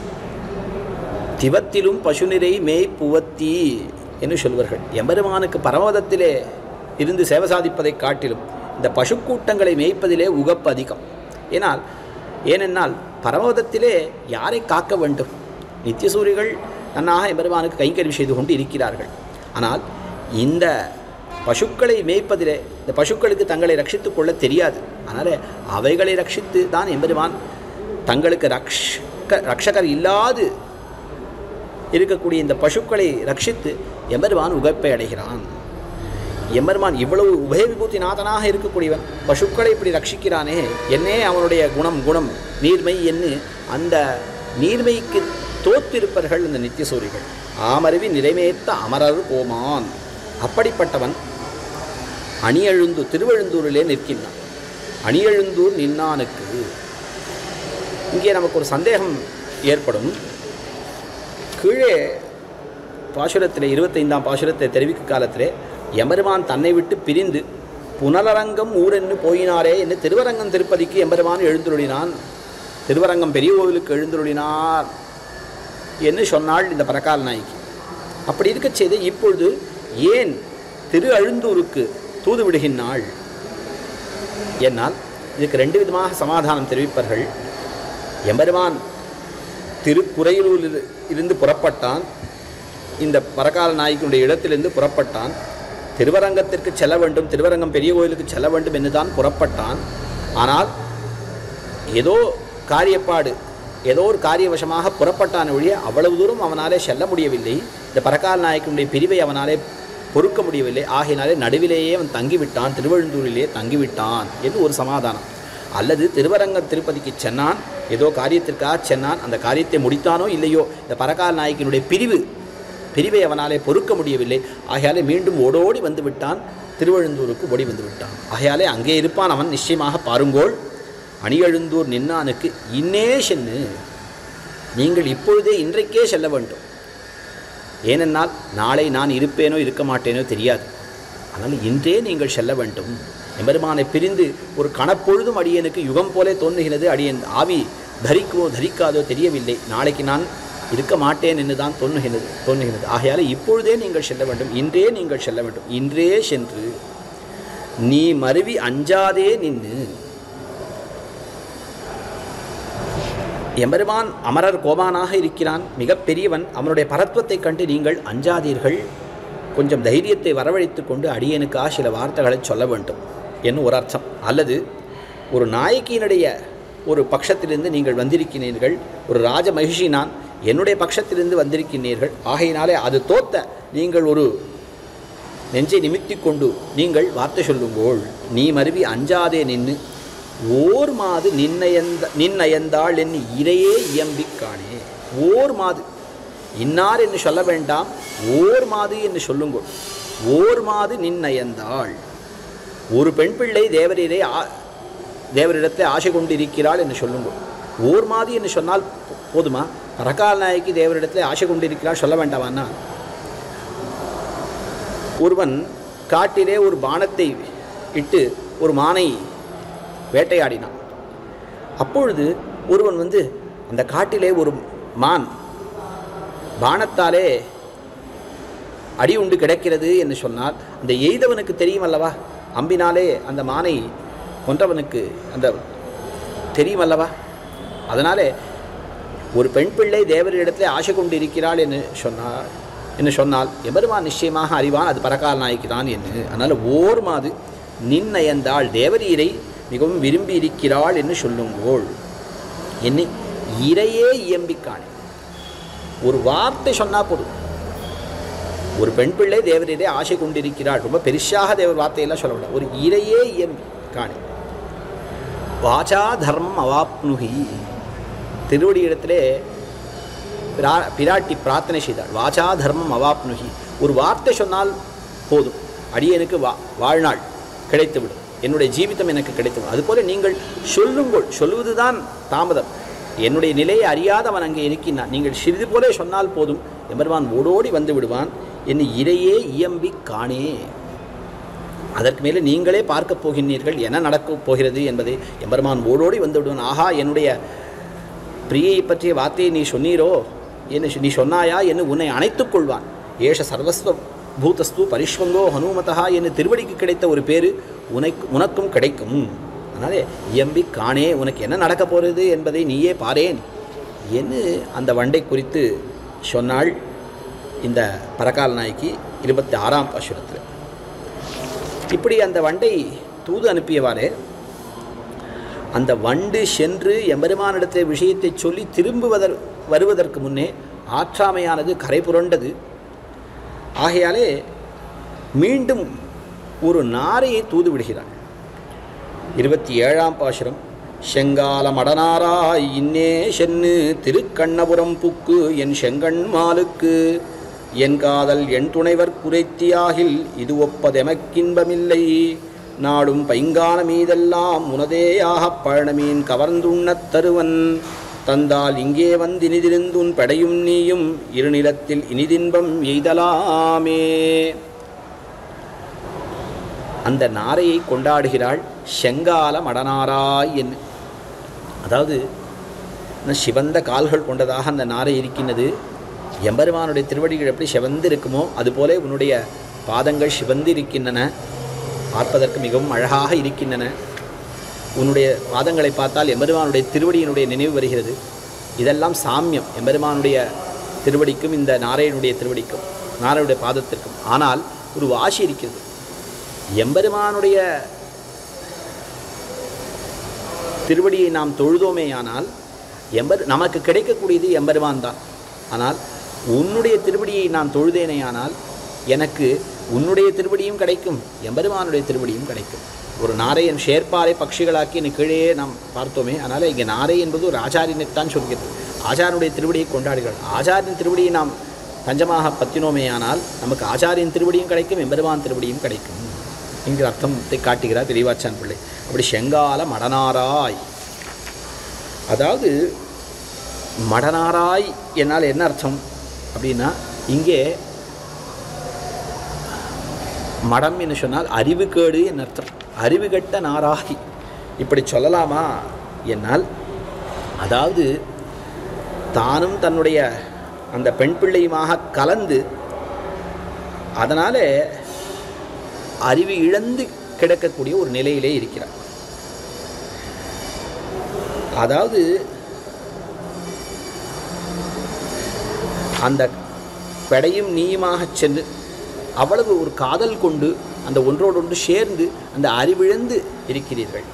திவத்திலும் பசுநிறை மேய் புவத்தி என்று சொல்வார்கள். எம்பெருமானுக்கு பரமதத்திலே இருந்து சேவை சாதிப்பதை காட்டிலும் இந்த பசுக்கூட்டங்களை மேய்ப்பதிலே உகப்பு அதிகம். ஏனென்னால் பரமதத்திலே யாரை காக்க வேண்டும்? நித்தியசூரிகள் நன்னாக எம்பெருமானுக்கு கைங்கரியம் செய்து கொண்டு இருக்கிறார்கள். ஆனால் இந்த பசுக்களை மேய்ப்பதிலே இந்த பசுக்களுக்கு தங்களை ரட்சித்து கொள்ள தெரியாது. அதனால் அவைகளை ரட்சித்து தான் எம்பெருமான் தங்களுக்கு ரட்சகர் இல்லாது இருக்கக்கூடிய இந்த பசுக்களை ரட்சித்து எம்பெருமான் உகப்பை அடைகிறான். எம்பெருமான் இவ்வளவு உபய விபூதி நாதனாக இருக்கக்கூடியவன் பசுக்களை இப்படி ரட்சிக்கிறானே, என்னே அவனுடைய குணம் நீர்மை என்று அந்த நீர்மைக்கு தோத்திருப்பர்கள் இந்த நித்தியசூரிகள். ஆமருவி நிறைமேத்த அமரர் கோமான், அப்படிப்பட்டவன் அணியெழுந்து திருவெழுந்தூரிலே நிற்கின்றான். அணியெழுந்தூர் நின்னானுக்கு. இங்கே நமக்கு ஒரு சந்தேகம் ஏற்படும். கீழே பாசுரத்திலே 25ஆம் பாசுரத்தை தெரிவிக்கும் காலத்திலே எம்பெருமான் தன்னை விட்டு பிரிந்து புனலரங்கம் ஊரென்னு போயினாரே என்று திருவரங்கம் திருப்பதிக்கு எம்பெருமான் எழுந்துருளினான், திருவரங்கம் பெரிய கோவிலுக்கு எழுந்துருளினார் என்று சொன்னாள் இந்த பரகால் நாய்க்கு. அப்படி இருக்க செய்து இப்பொழுது ஏன் திரு அழுந்தூருக்கு தூது விடுகின்றாள் என்னால் இதுக்கு 2 விதமாக சமாதானம் தெரிவிப்பார்கள். எம்பெருமான் திருக்குறையூரில் இருந்து புறப்பட்டான், இந்த பரகால் நாய்க்குடைய இடத்திலிருந்து புறப்பட்டான். திருவரங்கத்திற்கு செல்ல வேண்டும், திருவரங்கம் பெரிய கோயிலுக்கு செல்ல வேண்டும் என்று தான் புறப்பட்டான். ஆனால் ஏதோ ஒரு காரியவசமாக புறப்பட்டான் ஒழிய அவ்வளவு தூரம் அவனாலே செல்ல முடியவில்லை. இந்த பரகால் நாயக்கனுடைய பிரிவை அவனாலே பொறுக்க முடியவில்லை. ஆகையினாலே நடுவிலேயே அவன் தங்கிவிட்டான், திருவெழுந்தூரிலே தங்கிவிட்டான் என்று ஒரு சமாதானம். அல்லது திருவரங்கம் திருப்பதிக்கு சென்னான், ஏதோ காரியத்திற்காக சென்னான், அந்த காரியத்தை முடித்தானோ இல்லையோ இந்த பரகால் நாயக்கனுடைய பிரிவை அவனாலே பொறுக்க முடியவில்லை. ஆகையாலே மீண்டும் ஓடோடி வந்து விட்டான், திருவெழுந்தூருக்கு ஓடி வந்து விட்டான். ஆகையாலே அங்கே இருப்பான் அவன் நிச்சயமாக. பாருங்கோள், அணியெழுந்தூர் நின்னானுக்கு இன்னே சென்னு, நீங்கள் இப்பொழுதே இன்றைக்கே செல்ல வேண்டும். ஏனென்னால் நாளை நான் இருப்பேனோ இருக்க மாட்டேனோ தெரியாது. ஆனால் இன்றே நீங்கள் செல்ல வேண்டும். எம்பெருமானை பிரிந்து ஒரு கணப்பொழுதும் அடியனுக்கு யுகம் போலே தோன்றுகிறது. அடியன் ஆவி தரிக்குமோ தரிக்காதோ தெரியவில்லை. நாளைக்கு நான் இருக்க மாட்டேன் என்று தான் தோன்றுகிறது. ஆகையால் இப்பொழுதே நீங்கள் செல்ல வேண்டும், இன்றே நீங்கள் செல்ல வேண்டும். இன்றே சென்று நீ மருவி அஞ்சாதே நின்று. எம்பெருமான் அமரர் கோமானாக இருக்கிறான், மிகப்பெரியவன். அவனுடைய பரத்வத்தை கண்டு நீங்கள் அஞ்சாதீர்கள். கொஞ்சம் தைரியத்தை வரவழைத்து கொண்டு அடியனுக்காக சில வார்த்தைகளை சொல்ல வேண்டும் என்று ஒரு அர்த்தம். அல்லது ஒரு நாயக்கியினுடைய ஒரு பட்சத்திலிருந்து நீங்கள் வந்திருக்கிறீர்கள், ஒரு ராஜ மகிஷி நான், என்னுடைய பட்சத்திலிருந்து வந்திருக்கின்றீர்கள். ஆகையினாலே அது தோத்த நீங்கள் ஒரு நெஞ்சை நிமித்தி கொண்டு நீங்கள் வார்த்தை சொல்லுங்கோள். நீ மருவி அஞ்சாதே நின்று ஓர் மாது நின்னயந்தாள் என் இறையே இயம்பிக்கானே. ஓர் மாது இன்னார் என்று சொல்ல வேண்டாம், ஓர் மாது என்று சொல்லுங்கோள். ஓர் மாது நின்னயந்தாள், ஒரு பெண் பிள்ளை தேவரிடத்தை ஆசை கொண்டிருக்கிறாள் என்று சொல்லுங்கோள். ஓர் மாது என்று சொன்னால் போதுமா? பரகால நாயகி தேவரிடத்தில் ஆசை கொண்டிருக்கிறாள் சொல்ல வேண்டாமான்னா? ஒருவன் காட்டிலே ஒரு பானத்தை இட்டு ஒரு மானை வேட்டையாடினான். அப்பொழுது ஒருவன் அந்த காட்டிலே ஒரு மான் பானத்தாலே அடி உண்டு கிடக்கிறது என்று சொன்னால் அந்த எய்தவனுக்கு தெரியும் அல்லவா? அம்பினாலே அந்த மானை கொன்றவனுக்கு அந்த தெரியும் அல்லவா? அதனாலே ஒரு பெண் பிள்ளை தேவரிடத்தில் ஆசை கொண்டு இருக்கிறாள் என்று சொன்னால் எம்பெருமான் நிச்சயமாக அறிவான் அது பரகால நாயகி தான் என்று. அதனால் ஓர் மாது நின்னயந்தாள், தேவரீரை மிகவும் விரும்பி இருக்கிறாள் என்று சொல்லுங்கோள். என்ன இறையே இயம்பிக்கானே. ஒரு வார்த்தை சொன்னால் போதும், ஒரு பெண் பிள்ளை தேவரீரை ஆசை கொண்டிருக்கிறாள், ரொம்ப பெருசாக தேவர் வார்த்தையெல்லாம் சொல்லக்கூடாது, ஒரு இறையே இயம்பிக்கானே. வாச்சா தர்மம் அவாப்னுகி, திருவடி இடத்திலே பிராட்டி பிரார்த்தனை செய்தாள். வாச்சா தர்மம் அவாப்னுகி, ஒரு வார்த்தை சொன்னால் போதும், அடியனுக்கு வாழ்நாள் கிடைத்துவிடும், என்னுடைய ஜீவிதம் எனக்கு கிடைத்துவிடும். அதுபோல நீங்கள் சொல்லுங்கள், சொல்லுவதுதான் தாமதம். என்னுடைய நிலையை அறியாதவன் அங்கே இருக்கின்றான், நீங்கள் சிறிது போலே சொன்னால் போதும், எம்பெருமான் ஓடோடி வந்து விடுவான். என்னை இறையே இயம்பி காணே. அதற்கு மேலே நீங்களே பார்க்கப் போகின்றீர்கள் என்ன நடக்கப் போகிறது என்பதை. எம்பெருமான் ஓடோடி வந்து விடுவான். ஆஹா, என்னுடைய பிரியை பற்றிய வார்த்தையை நீ சொன்னீரோ, நீ சொன்னாயா என்று உன்னை அணைத்துக் கொள்வான். ஏஷ சர்வஸ்வ பூதஸ்து பரிஷ்வங்கோ ஹனுமதா என்று திருவடிக்கு கிடைத்த ஒரு பேரு உனக்கும் கிடைக்கும். அதனாலே இயம்பி காணே, உனக்கு என்ன நடக்கப் போகிறது என்பதை நீயே பாரேன் என்று அந்த வண்டை குறித்து சொன்னாள் இந்த பரகால நாயகி 26ஆம் பாசுரத்தில். இப்படி அந்த வண்டை தூது அனுப்பியவாறே அந்த வண்டு சென்று எம்பெருமானிடத்தில் விஷயத்தை சொல்லி வருவதற்கு முன்னே ஆற்றாமையானது கரை புரண்டது. ஆகையாலே மீண்டும் ஒரு நாரையை தூது விடுகிறாள். 27ஆம் பாசுரம். செங்கால மடனாராய் இன்னே சென்னு திருக்கண்ணபுரம் புக்கு என் செங்கண் மாலுக்கு என் காதல் என் துணைவர் குறைத்தியாகில் இது ஒப்பதெமக்கின்பமில்லை நாடும் பைங்கான மீதெல்லாம் உனதேயாகப் பழனமீன் கவர்ந்துண்ணத் தருவன் தந்தால் இங்கே வந்தினிதிருந்துன் படையும் நீயும் இருநிலத்தில் இனிதின்பம் எய்தலாமே. அந்த நாரையை கொண்டாடுகிறாள் செங்கால மடனாராய் என்று. அதாவது சிவந்த கால்கள் கொண்டதாக அந்த நாரை இருக்கின்றது. எம்பெருமானுடைய திருவடிகள் எப்படி சிவந்து இருக்குமோ அதுபோல உன்னுடைய பாதங்கள் சிவந்து இருக்கின்றன, பார்ப்பதற்கு மிகவும் அழகாக இருக்கின்றன. உன்னுடைய பாதங்களை பார்த்தால் எம்பெருமானுடைய திருவடியினுடைய நினைவு வருகிறது. இதெல்லாம் சாமியம் எம்பெருமானுடைய திருவடிக்கும் இந்த நாரையனுடைய திருவடிக்கும் நாரையுடைய பாதத்திற்கும். ஆனால் ஒரு வாசி இருக்கிறது. எம்பெருமானுடைய திருவடியை நாம் தொழுதோமேயானால் நமக்கு கிடைக்கக்கூடியது எம்பெருமான் தான். ஆனால் உன்னுடைய திருவடியை நான் தொழுதேனேயானால் எனக்கு உன்னுடைய திருவடியும் கிடைக்கும், எம்பெருமானுடைய திருவடியும் கிடைக்கும். ஒரு நாரையன் ஷேர்பாரை பட்சிகளாக்கி எனக்கு கீழே நாம் பார்த்தோமே. அதனால் இங்கே நாரை என்பது ஒரு ஆச்சாரியனைத்தான் சொல்கிறது. ஆச்சாரனுடைய திருவடியை கொண்டாடுகிறாள். ஆச்சாரியின் திருவடியை நாம் பஞ்சமாக பற்றினோமேயானால் நமக்கு ஆச்சாரியின் திருவடியும் கிடைக்கும், எம்பெருமான் திருவடியும் கிடைக்கும் என்கிற அர்த்தத்தை காட்டுகிறார் பெரியவாச்சான் பிள்ளை. அப்படி செங்கால மடனாராய், அதாவது மடனாராய் என்னால் என்ன அர்த்தம் அப்படின்னா, இங்கே மடம் என்று சொன்னால் அறிவுகேடு என் அர்த்தம். அறிவுகட்ட நாராய் இப்படி சொல்லலாமா என்னால், அதாவது தானும் தன்னுடைய அந்த பெண் பிள்ளையுமாக கலந்து அதனால் அறிவு இழந்து கிடக்கக்கூடிய ஒரு நிலையிலே இருக்கிறார். அதாவது அந்த பெடையும் நீயுமாக சென்று அவ்வளவு ஒரு காதல் கொண்டு அந்த ஒன்றோடொன்று சேர்ந்து அந்த அறிவிழந்து இருக்கிறீர்கள்.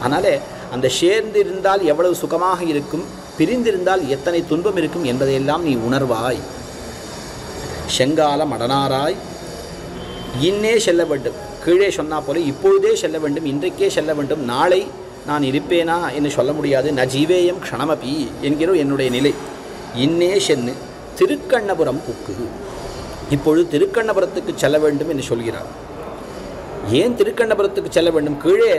அதனால் அந்த சேர்ந்திருந்தால் எவ்வளவு சுகமாக இருக்கும், பிரிந்திருந்தால் எத்தனை துன்பம் இருக்கும் என்பதையெல்லாம் நீ உணர்வாய். செங்கால மடனாராய் இன்னே செல்ல வேண்டும். கீழே சொன்னா போல இப்பொழுதே செல்ல வேண்டும், இன்றைக்கே செல்ல வேண்டும். நாளை நான் இருப்பேனா என்று சொல்ல முடியாது. ந ஜீவேயம் க்ஷணமபி என்கிற என்னுடைய நிலை. இன்னே சென்னு திருக்கண்ணபுரம் புக்கு. இப்பொழுது திருக்கண்ணபுரத்துக்கு செல்ல வேண்டும் என்று சொல்கிறார். ஏன் திருக்கண்ணபுரத்துக்கு செல்ல வேண்டும்? கீழே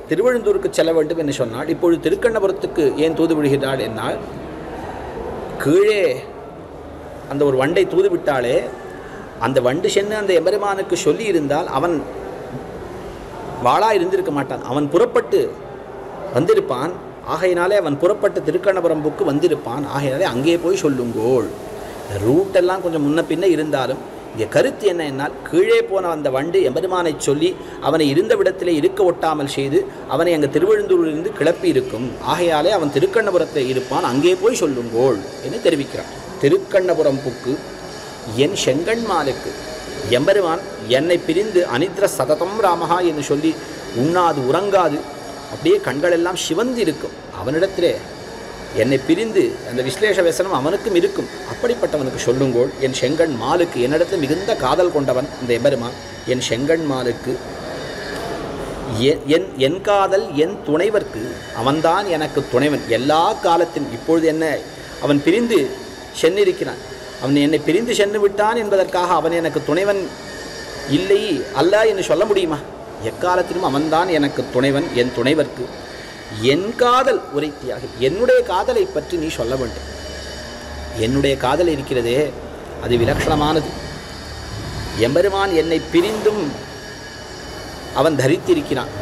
திருவழுந்தூருக்கு செல்ல வேண்டும் என்று சொன்னால் இப்பொழுது திருக்கண்ணபுரத்துக்கு ஏன் தூது விடுகிறாள் என்னால், கீழே அந்த ஒரு வண்டை தூது விட்டாலே அந்த வண்டு சென்று அந்த எம்பெருமானுக்கு சொல்லி இருந்தால் அவன் வாளா இருந்திருக்க மாட்டான். அவன் புறப்பட்டு வந்திருப்பான். ஆகையினாலே அவன் புறப்பட்டு திருக்கண்ணபுரம்புக்கு வந்திருப்பான். ஆகையினாலே அங்கே போய் சொல்லுங்கோள். ரூட்டெல்லாம் கொஞ்சம் முன்ன பின்ன இருந்தாலும் இங்கே கருத்து என்ன என்னால், கீழே போன அந்த வண்டு எம்பெருமானை சொல்லி அவனை இருந்த விடத்திலே இருக்க ஒட்டாமல் செய்து அவனை அங்கே திருவழுந்தூரிலிருந்து கிளப்பி இருக்கும். ஆகையாலே அவன் திருக்கண்ணபுரத்தில் இருப்பான், அங்கே போய் சொல்லுங்கோள் என்று தெரிவிக்கிறான். திருக்கண்ணபுரம் புக்கு என் செங்கண்மாலுக்கு எம்பெருமான் என்னை பிரிந்து அனித்ர சததம் ராமஹா என்று சொல்லி உண்ணாது உறங்காது அப்படியே கண்களெல்லாம் சிவந்து இருக்கும். அவனிடத்திலே என்னை பிரிந்து அந்த விஸ்லேஷ வசனம் அவனுக்கும் இருக்கும். அப்படிப்பட்டவனுக்கு சொல்லுங்கோள். என் செங்கண் மாலுக்கு, என்னிடத்தில் மிகுந்த காதல் கொண்டவன் இந்த எம்பெருமான். என் செங்கண் மாலுக்கு என் காதல் என் துணைவர்க்கு அவன்தான் எனக்கு துணைவன் எல்லா காலத்தின். இப்பொழுது என்ன அவன் பிரிந்து சென்றிருக்கிறான். அவன் என்னை பிரிந்து சென்று விட்டான் என்பதற்காக அவன் எனக்கு துணைவன் இல்லை அல்ல என்று சொல்ல முடியுமா? எக்காலத்திலும் அவன்தான் எனக்கு துணைவன், என் துணைவர்க்கு. என் காதல் உரைத்தியாக, என்னுடைய காதலை பற்றி நீ சொல்ல வேண்டும். என்னுடைய காதல் இருக்கிறதே அது விலட்சணமானது. எம்பெருமான் என்னை பிரிந்தும் அவன் தரித்திருக்கிறான்.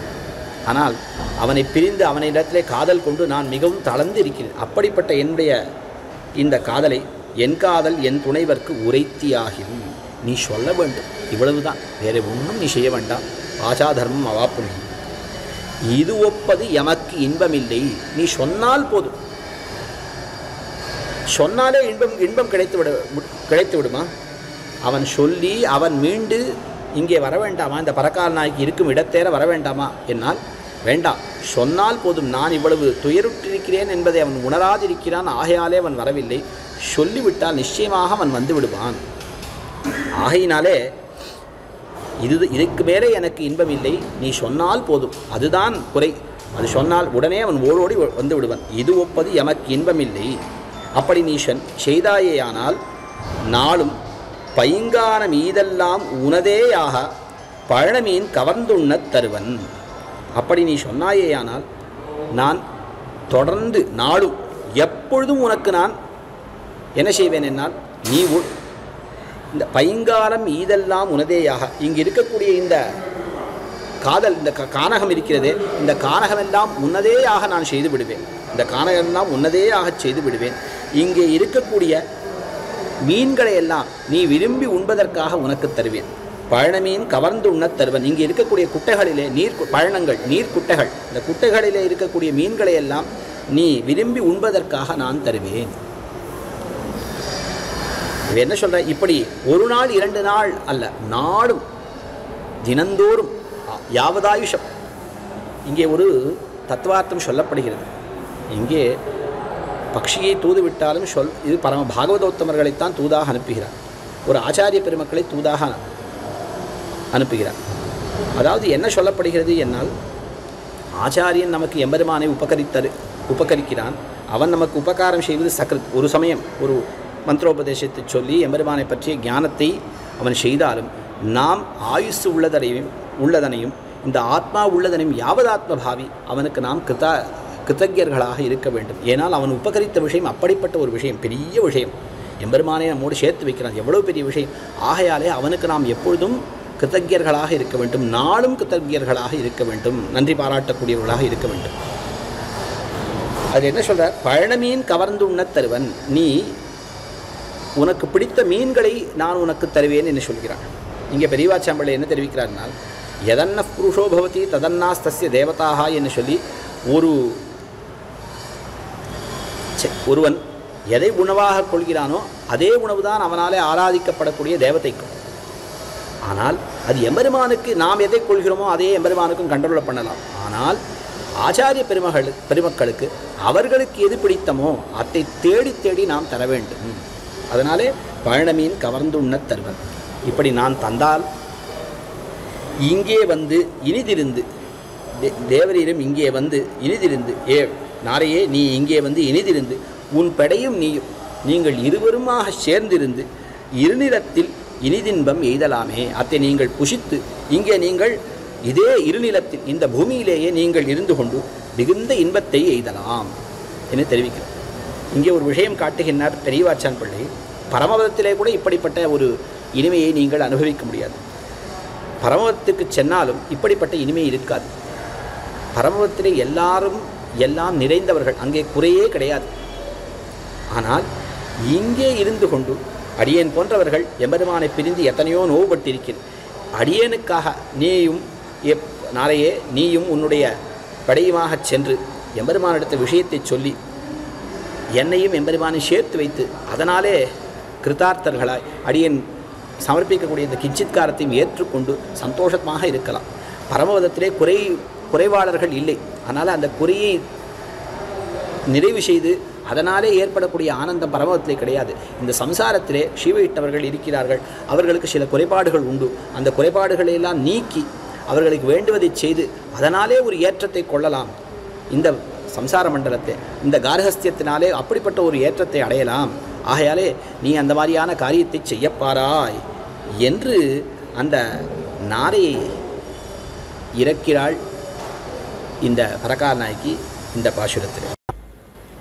ஆனால் அவனை பிரிந்து அவனிடத்திலே காதல் கொண்டு நான் மிகவும் தளர்ந்து இருக்கிறேன். அப்படிப்பட்ட என்னுடைய இந்த காதலை என் காதல் என் துணைவர்க்கு உரைத்தியாகும் நீ சொல்ல வேண்டும். இவ்வளவுதான், வேறு ஒன்றும் நீ செய்ய வேண்டாம். ஆச்சா தர்மம் அவாப்புனி. இது ஒப்பது எமக்கு இன்பமில்லை. நீ சொன்னால் போதும். சொன்னாலே இன்பம் கிடைத்து விடுமா? அவன் சொல்லி அவன் மீண்டு இங்கே வர வேண்டாமா? இந்த பரக்கால் நாய்க்கு இருக்கும் இடத்தேற வர வேண்டாமா? என்னால் வேண்டாம். சொன்னால் போதும். நான் இவ்வளவு துயருற்றிருக்கிறேன் என்பதை அவன் உணராதிருக்கிறான். ஆகையாலே அவன் வரவில்லை. சொல்லிவிட்டால் நிச்சயமாக அவன் வந்து விடுவான். ஆகையினாலே இதுக்கு மேலே எனக்கு இன்பம் இல்லை. நீ சொன்னால் போதும், அதுதான் குறை. அது சொன்னால் உடனே அவன் ஓடோடி வந்து விடுவான். இது ஒப்பது எமக்கு இன்பமில்லை. அப்படி நீ செய்தாயேயானால் நாளும் பைங்கானம் ஈதெல்லாம் உனதேயாக பழமீன் கவர்ந்துண்ணத் தருவன். அப்படி நீ சொன்னாயேயானால் நான் தொடர்ந்து நாளும் எப்பொழுதும் உனக்கு நான் என்ன செய்வேன் என்னால், நீ இந்த பைங்காரம் ஈதெல்லாம் உனதேயாக, இங்கு இருக்கக்கூடிய இந்த காதல், இந்த கானகம் இருக்கிறதே, இந்த கானகமெல்லாம் உன்னதேயாக நான் செய்து விடுவேன். இந்த கானகமெல்லாம் உன்னதேயாக செய்து விடுவேன். இங்கே இருக்கக்கூடிய மீன்களை எல்லாம் நீ விரும்பி உண்பதற்காக உனக்கு தருவேன். பழமீன் கவர்ந்து உண்ணத் தருவன். இங்கே இருக்கக்கூடிய குட்டைகளிலே பழனங்கள் நீர் குட்டைகள், இந்த குட்டைகளிலே இருக்கக்கூடிய மீன்களை எல்லாம் நீ விரும்பி உண்பதற்காக நான் தருவேன். என்ன சொல்ற? இப்படி ஒரு நாள் 2 நாள் அல்ல, நாடும் தினந்தோறும் யாவதாயுஷம். இங்கே ஒரு தத்துவார்த்தம் சொல்லப்படுகிறது. இங்கே பக்ஷியை தூது விட்டாலும் இது பரம பாகவதோத்தமர்களைத்தான் தூதாக அனுப்புகிறார். ஒரு ஆச்சாரிய பெருமக்களை தூதாக அனுப்புகிறார். அதாவது என்ன சொல்லப்படுகிறது என்னால், ஆச்சாரியன் நமக்கு எம்பெருமானை உபகரிக்கிறான். அவன் நமக்கு உபகாரம் செய்வது சக்ரத். ஒரு சமயம் ஒரு மந்திரோபதேசத்தை சொல்லி எம்பெருமானை பற்றிய ஞானத்தை அவன் செய்தாலும் நாம் ஆயுசு உள்ளதனையும் இந்த ஆத்மா உள்ளதனையும் யாவதாத்ம பாவி அவனுக்கு நாம் கிருத்தஜர்களாக இருக்க வேண்டும். ஏனால் அவன் உபகரித்த விஷயம் அப்படிப்பட்ட ஒரு விஷயம், பெரிய விஷயம். எம்பெருமானை நம்மோடு சேர்த்து வைக்கிறான், எவ்வளவு பெரிய விஷயம். ஆகையாலே அவனுக்கு நாம் எப்பொழுதும் கிருத்தஜர்களாக இருக்க வேண்டும். நாளும் கிருத்தஜர்களாக இருக்க வேண்டும், நன்றி பாராட்டக்கூடியவர்களாக இருக்க வேண்டும். அது என்ன சொல்கிறார்? பழமீன் கவர்ந்து உண்ணத் தருவன். நீ உனக்கு பிடித்த மீன்களை நான் உனக்கு தருவேன் என்று சொல்கிறான். இங்கே பெரியவாச்சாம்பிள்ளை என்ன தெரிவிக்கிறார்னால், எதன்ன புருஷோ பவதி ததன்னாஸ்தஸ்ய தேவதாக என்று சொல்லி ஒருவன் எதை உணவாக கொள்கிறானோ அதே உணவு தான் அவனாலே ஆராதிக்கப்படக்கூடிய தேவதைக்கும். ஆனால் அது எம்பெருமானுக்கு நாம் எதை கொள்கிறோமோ அதே எம்பெருமானுக்கும் கண்ட்ரோல் பண்ணலாம். ஆனால் ஆச்சாரிய பெருமக்களுக்கு அவர்களுக்கு எது பிடித்தமோ அதை தேடி தேடி நாம் தர வேண்டும். அதனாலே பழனமீன் கவர்ந்துண்ண தருவன். இப்படி நான் தந்தால் இங்கே வந்து இனிதிருந்து தேவரீரும் இங்கே வந்து இனிதிருந்து, நாரையே நீ இங்கே வந்து இனிதிருந்து உன் படையும் நீயும் நீங்கள் இருவருமாக சேர்ந்திருந்து இருநிலத்தில் இனிதின்பம் எய்தலாமே. அத்தை நீங்கள் புஷித்து இங்கே நீங்கள் இதே இருநிலத்தில் இந்த பூமியிலேயே நீங்கள் இருந்து கொண்டு மிகுந்த இன்பத்தை எய்தலாம் என்று தெரிவிக்கிறார். இங்கே ஒரு விஷயம் காட்டுகின்றார் பெரியவாச்சான் பிள்ளை. பரமபதத்திலே கூட இப்படிப்பட்ட ஒரு இனிமையை நீங்கள் அனுபவிக்க முடியாது. பரமபதத்துக்கு சென்னாலும் இப்படிப்பட்ட இனிமை இருக்காது. பரமபதத்திலே எல்லாரும் எல்லாம் நிறைந்தவர்கள், அங்கே குறையே கிடையாது. ஆனால் இங்கே இருந்து கொண்டு அடியேன் போன்றவர்கள் எம்பெருமானை பிரிந்து எத்தனையோ நோவுபட்டிருக்கிறேன். அடியேனுக்காக நீயும் நாளையே நீயும் உன்னுடைய படையுமாக சென்று எம்பெருமானிடத்த விஷயத்தை சொல்லி என்னையும் எம்பெருமானை சேர்த்து வைத்து அதனாலே கிருத்தார்த்தர்களாய் அடியேன் சமர்ப்பிக்கக்கூடிய இந்த கிஞ்சித்காரத்தையும் ஏற்றுக்கொண்டு சந்தோஷமாக இருக்கலாம். பரமபதத்திலே குறைவாளர்கள் இல்லை. அதனால் அந்த குறையை நிறைவு செய்து அதனாலே ஏற்படக்கூடிய ஆனந்தம் பரமபதத்திலே கிடையாது. இந்த சம்சாரத்திலே ஸ்ரீவைஷ்ணவர்கள் இருக்கிறார்கள். அவர்களுக்கு சில குறைபாடுகள் உண்டு. அந்த குறைபாடுகளையெல்லாம் நீக்கி அவர்களுக்கு வேண்டுவதை செய்து அதனாலே ஒரு ஏற்றத்தை கொள்ளலாம். இந்த சம்சார மண்டலத்தை இந்த கார்ஹஸ்தியத்தினாலே அப்படிப்பட்ட ஒரு ஏற்றத்தை அடையலாம். ஆகையாலே நீ அந்த மாதிரியான காரியத்தை செய்யப்பாராய் என்று அந்த நாரையை இறக்கிறாள் இந்த பரகார நாயகி இந்த பாசுரத்தில்.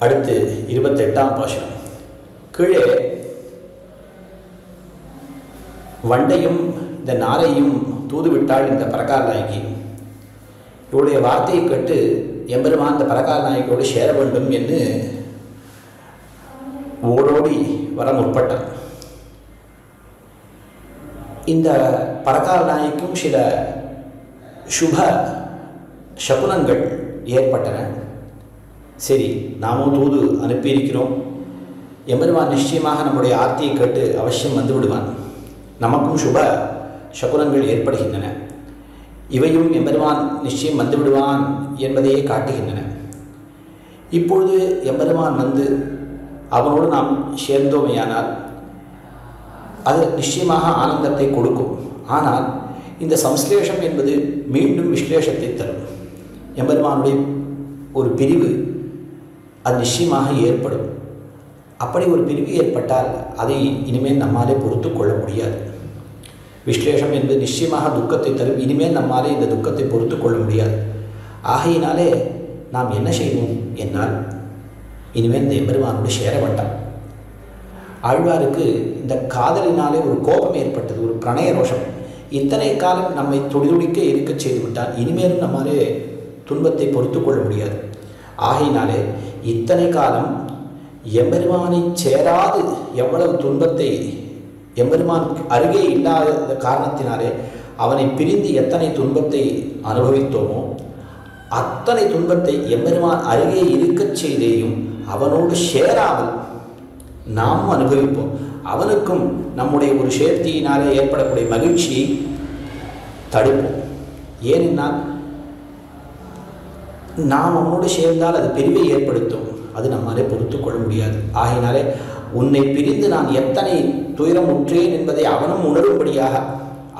அடுத்து 28ஆம் பாசுரம். கீழே வண்டையும் இந்த நாரையும் தூதுவிட்டாள் இந்த பரகார நாயகி. இவருடைய வார்த்தையை கேட்டு எம்பெருமான் இந்த பரகார நாயகியோடு சேர வேண்டும் என்று ஓடோடி வர முற்பட்டார். இந்த பரகார நாயகிக்கும் சில சுப சகுனங்கள் ஏற்பட்டன. சரி, நாமும் தூது அனுப்பியிருக்கிறோம். எம்பெருமான் நிச்சயமாக நம்முடைய ஆர்த்தியை கேட்டு அவசியம் வந்து விடுவான். நமக்கும் சுப சகுனங்கள் ஏற்படுகின்றன. இவையும் எம்பெருமான் நிச்சயம் வந்து விடுவான் என்பதையே காட்டுகின்றன. இப்பொழுது எம்பெருமான் வந்து அவனோடு நாம் சேர்ந்தோமையானால் அது நிச்சயமாக ஆனந்தத்தை கொடுக்கும். ஆனால் இந்த சம்ஸ்லேஷம் என்பது மீண்டும் விஸ்லேஷத்தை தரும். எம்பெருமானுடைய ஒரு பிரிவு அது நிச்சயமாக ஏற்படும். அப்படி ஒரு பிரிவு ஏற்பட்டால் அதை இனிமேல் நம்மாலே பொறுத்து கொள்ள முடியாது. விஸ்லேஷம் என்பது நிச்சயமாக துக்கத்தை தரும். இனிமேல் நம்மாலே இந்த துக்கத்தை பொறுத்து கொள்ள முடியாது. ஆகையினாலே நாம் என்ன செய்வோம் என்னால் இனிமேல் இந்த எம்பெருமானோடு சேர வேண்டாம். ஆழ்வாருக்கு இந்த காதலினாலே ஒரு கோபம் ஏற்பட்டது, ஒரு பிரணய ரோஷம். இத்தனை காலம் நம்மை துடிதுடிக்க இருக்க செய்து விட்டால் இனிமேலும் நம்மாலே துன்பத்தை பொறுத்து கொள்ள முடியாது. ஆகையினாலே இத்தனை காலம் எம்பெருமானை சேராது எவ்வளவு துன்பத்தை எம்பெருமான் அருகே இல்லாத காரணத்தினாலே அவனை பிரிந்து எத்தனை துன்பத்தை அனுபவித்தோமோ அத்தனை துன்பத்தை எம்பெருமான் அருகே இருக்கச் செய்தேயும் அவனோடு சேராமல் நாமும் அனுபவிப்போம். அவனுக்கும் நம்முடைய ஒரு சேர்த்தியினாலே ஏற்படக்கூடிய மகிழ்ச்சியை தடுப்போம். ஏனென்றால் நாம் அவனோடு சேர்ந்தால் அது பிரிவை ஏற்படுத்தும். அது நம்மாலே பொறுத்து கொள்ள முடியாது. ஆகையினாலே உன்னை பிரிந்து நான் எத்தனை துயரம் உற்றேன் என்பதை அவனும் உணரும்படியாக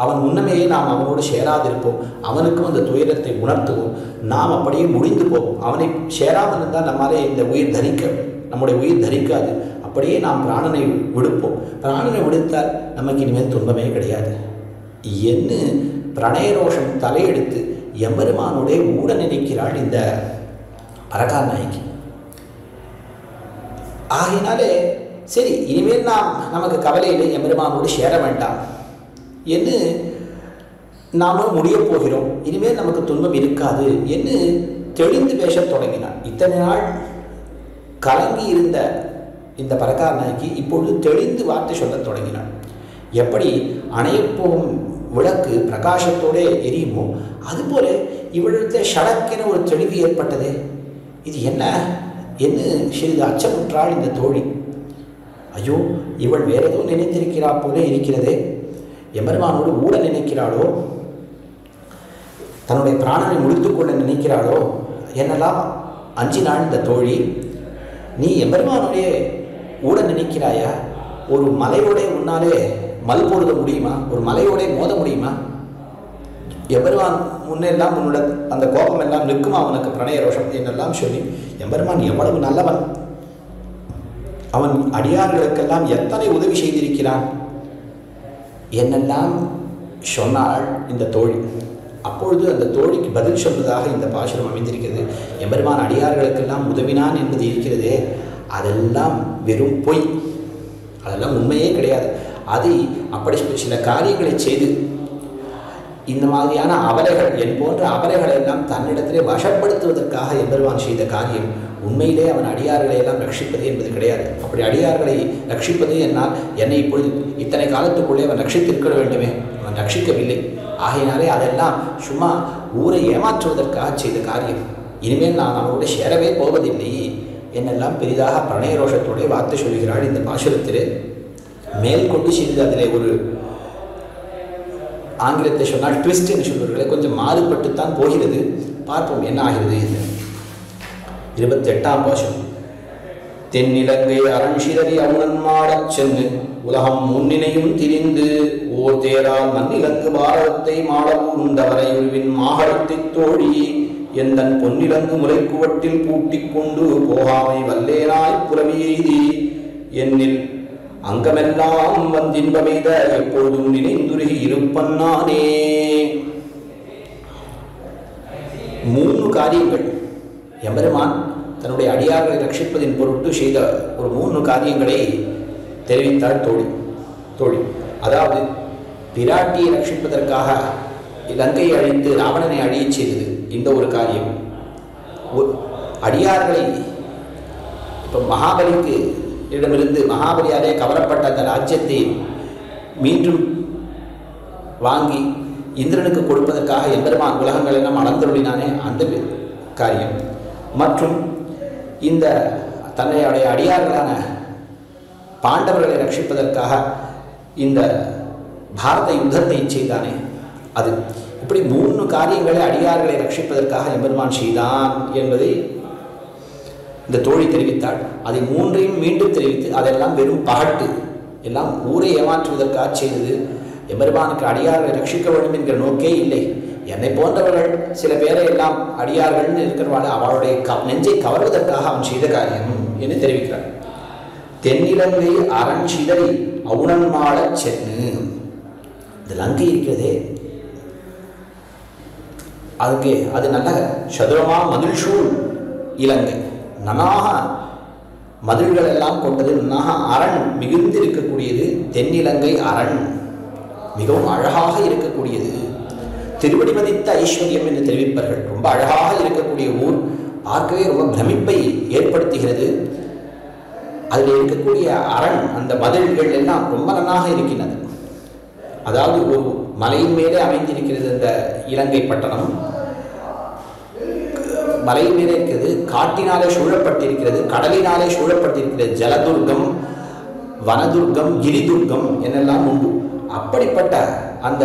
அவன் முன்னமேயே நாம் அவனோடு சேராதிருப்போம். அவனுக்கும் அந்த துயரத்தை உணர்த்துவோம். நாம் அப்படியே முடிந்து போவோம். அவனை சேராமல் இருந்தால் நம்மாலே இந்த உயிர் நம்முடைய உயிர் தரிக்காது. அப்படியே நாம் பிராணனை விடுப்போம். பிராணனை விடுத்தால் நமக்கு இனிமேல் துன்பமே கிடையாது என்று பிரணயரோஷம் தலையெடுத்து எம்பெருமானோடே ஊட நினைக்கிறாள் இந்த பரகார நாயகி. ஆகையினாலே சரி, இனிமேல் நமக்கு கவலையிலே எம்பெருமானோடு சேர வேண்டாம் என்று நாமும் முடியப் போகிறோம். இனிமேல் நமக்கு துன்பம் இருக்காது என்று தெளிந்து பேசத் தொடங்கினார். இத்தனை நாள் கலங்கி இருந்த இந்த பரகார நாயகி இப்பொழுது தெளிந்து வார்த்தை சொல்லத் தொடங்கினார். எப்படி அணையப்போகும் விளக்கு பிரகாசத்தோடு எரியுமோ அதுபோல இவளிடத்தில் ஷடக்கென ஒரு தெளிவு ஏற்பட்டது. இது என்ன என்று சிறிது அச்சமுற்றாள் இந்த தோழி. ஐயோ, இவள் வேற ஏதோ நினைத்திருக்கிறா போல இருக்கிறதே. எம்பெருமானோடு ஊட நினைக்கிறாளோ, தன்னுடைய பிராணனை முடித்துக்கொள்ள நினைக்கிறாளோ என்னெல்லாம் அஞ்சினாள் இந்த தோழி. நீ எம்பெருமானுடைய ஊட நினைக்கிறாயா? ஒரு மலையோட முன்னாலே மல் போடுத முடியுமா? ஒரு மலையோட மோத முடியுமா? எம்பெருமான் முன்னெல்லாம் உன்னோட அந்த கோபம் எல்லாம் நிற்குமா அவனுக்கு பிரணய ரோஷம் என்னெல்லாம் சொல்லி எம்பெருமான் எவ்வளவு நல்லவன், அவன் அடியார்களுக்கெல்லாம் எத்தனை உதவி செய்திருக்கிறான் என்னெல்லாம் சொன்னாள் இந்த தோழி. அப்பொழுது அந்த தோழிக்கு பதில் சொல்வதாக இந்த பாசுரம் அமைந்திருக்கிறது. எம்பெருமான் அடியார்களுக்கெல்லாம் உதவினான் என்பது இருக்கிறதே, அதெல்லாம் வெறும் பொய், அதெல்லாம் உண்மையே கிடையாது. அது அப்படி சில காரியங்களை செய்து இந்த மாதிரியான அபலைகள் என் போன்ற அபலைகளை எல்லாம் தன்னிடத்திலே வசப்படுத்துவதற்காக எம்பெருமான் செய்த காரியம். உண்மையிலே அவன் அடியார்களை எல்லாம் ரட்சிப்பது என்பது கிடையாது. அப்படி அடியார்களை ரட்சிப்பது என்னால் என்னை இப்பொழுது இத்தனை காலத்துக்குள்ளே அவன் ரட்சித்திருக்க வேண்டுமே, அவன் ரட்சிக்கவில்லை. ஆகையினாலே அதெல்லாம் சும்மா ஊரை ஏமாற்றுவதற்காக செய்த காரியம். இனிமேல் நான் அவனோடு சேரவே போவதில்லை என்னெல்லாம் பெரிதாக பிரணயரோஷத்தோடைய வார்த்தை சொல்கிறாள் இந்த பாசுரத்திலே. மேல் கொண்டு சிறிது அதிலே ஒரு ஆங்கிலத்தை சொன்னால் ட்விஸ்ட் என்று சொல்வார்களே, கொஞ்சம் மாறுபட்டுத்தான் போகிறது. பார்ப்போம் என்ன ஆகிறது. 28ஆம் பாசுரம். தென்னிலங்கை அரண்சிதறி அவுணன் மாடச் சென்று உலகம் முன்னினையும் திரிந்து ஓர் தேரால் மண்ணிலங்கு பாரதத்தை மாடவுண்டவரை உருவின் மாகடத்தை தோழி எந்தன் பொன்னிலங்கு முளைக்குவட்டில் பூட்டிக் கொண்டு போகாமை வல்லேனாய் புறவி எய்தி என்னில் அங்கமெல்லாம் வந்தின்பமெய்த எப்பொழுதும் நினைந்துருகி இருப்பன்னானே. 3 காரியங்கள் எம்பெருமான் தன்னுடைய அடியார்களை ரட்சிப்பதின் பொருட்டு செய்த ஒரு 3 காரியங்களை தெரிவித்தாள் தோழி. அதாவது பிராட்டியை ரட்சிப்பதற்காக இலங்கையை அழித்து ராவணனை அழியச் செய்தது இந்த ஒரு காரியம். அடியார்களை இப்போ மகாபலிக்கு இடமிருந்து மகாபலியாலே கவரப்பட்ட அந்த ராஜ்யத்தை மீண்டும் வாங்கி இந்திரனுக்கு கொடுப்பதற்காக எம்பெருமான் உலகங்கள் எல்லாம் அளந்தருளினானே அந்த காரியம். மற்றும் இந்த தன்னுடைய அடியார்களான பாண்டவர்களை ரட்சிப்பதற்காக இந்த பாரத யுத்தத்தை செய்தானே அது. இப்படி 3 காரியங்களை அடியார்களை ரட்சிப்பதற்காக எம்பெருமான் செய்தான் என்பதை இந்த தோழி தெரிவித்தாள். அதை 3ஐயும் மீண்டும் தெரிவித்து அதெல்லாம் வெறும் பகட்டு, எல்லாம் ஊரை ஏமாற்றுவதற்காக செய்தது. எம்பெருமானுக்கு அடியார்களை ரட்சிக்க வேண்டும் என்கிற நோக்கே இல்லை. என்னை போன்றவர்கள் சில பேரை எல்லாம் அடியார்கள்னு இருக்கிறவாள் அவளுடைய நெஞ்சை கவர்வதற்காக அவன் செய்த காரியம் என்று தெரிவிக்கிறார். தென்னிலங்கை அரண் சிதறி அவுணன் மாடச் சென்று, இந்த லங்கை இருக்கிறதே அதுக்கு அது நல்ல சதுரமா மதில் சூழ் இலங்கை, நன்னாக மதில்கள் எல்லாம் கொண்டது, நன்னாக அரண் மிகுந்து இருக்கக்கூடியது. தென்னிலங்கை அரண் மிகவும் அழகாக இருக்கக்கூடியது. திருவடி மதித்த ஐஸ்வர்யம் என்று தெரிவிப்பார்கள். ரொம்ப அழகாக இருக்கக்கூடிய ஊர், பார்க்கவே ரொம்ப பிரமிப்பை ஏற்படுத்துகிறது. அதில் இருக்கக்கூடிய அரண் அந்த மதில்கள் எல்லாம் ரொம்ப நன்னாக இருக்கின்றது. அதாவது ஒரு மலையின் மேலே அமைந்திருக்கிறது இந்த இலங்கை பட்டணம். மலையின் மேலே இருக்கிறது, காட்டினாலே சூழப்பட்டிருக்கிறது, கடலினாலே சூழப்பட்டிருக்கிறது. ஜலதுர்கம், வனதுர்கம், கிரிதுர்கம் என்னெல்லாம் உண்டு. அப்படிப்பட்ட அந்த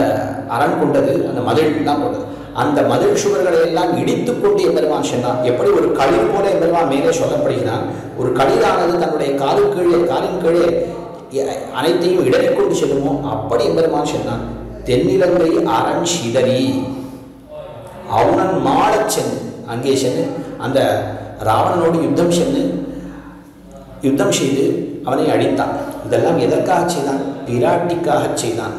அரண் கொண்டது, அந்த மதில் எல்லாம் கொண்டது. அந்த மதில் சுவர்களை எல்லாம் இடித்து கொண்டு எம்பெருமான் சென்றான். எப்படி ஒரு களிர் போல எம்பெருமான் மேலே சொல்லப்படுகிறான். ஒரு களிரானது தன்னுடைய காலின் கீழே அனைத்தையும் இடறிக்கொண்டு செல்லுமோ அப்படி எம்பெருமான் சென்றான். தென்னிலங்கை அரண் சிதறி அவுணன் மாடச் சென்று, அங்கே சென்று அந்த ராவணனோடு யுத்தம் செய்து அவனை அழித்தான். இதெல்லாம் எதற்காக செய்தான்? பிராட்டிக்காக செய்தான்.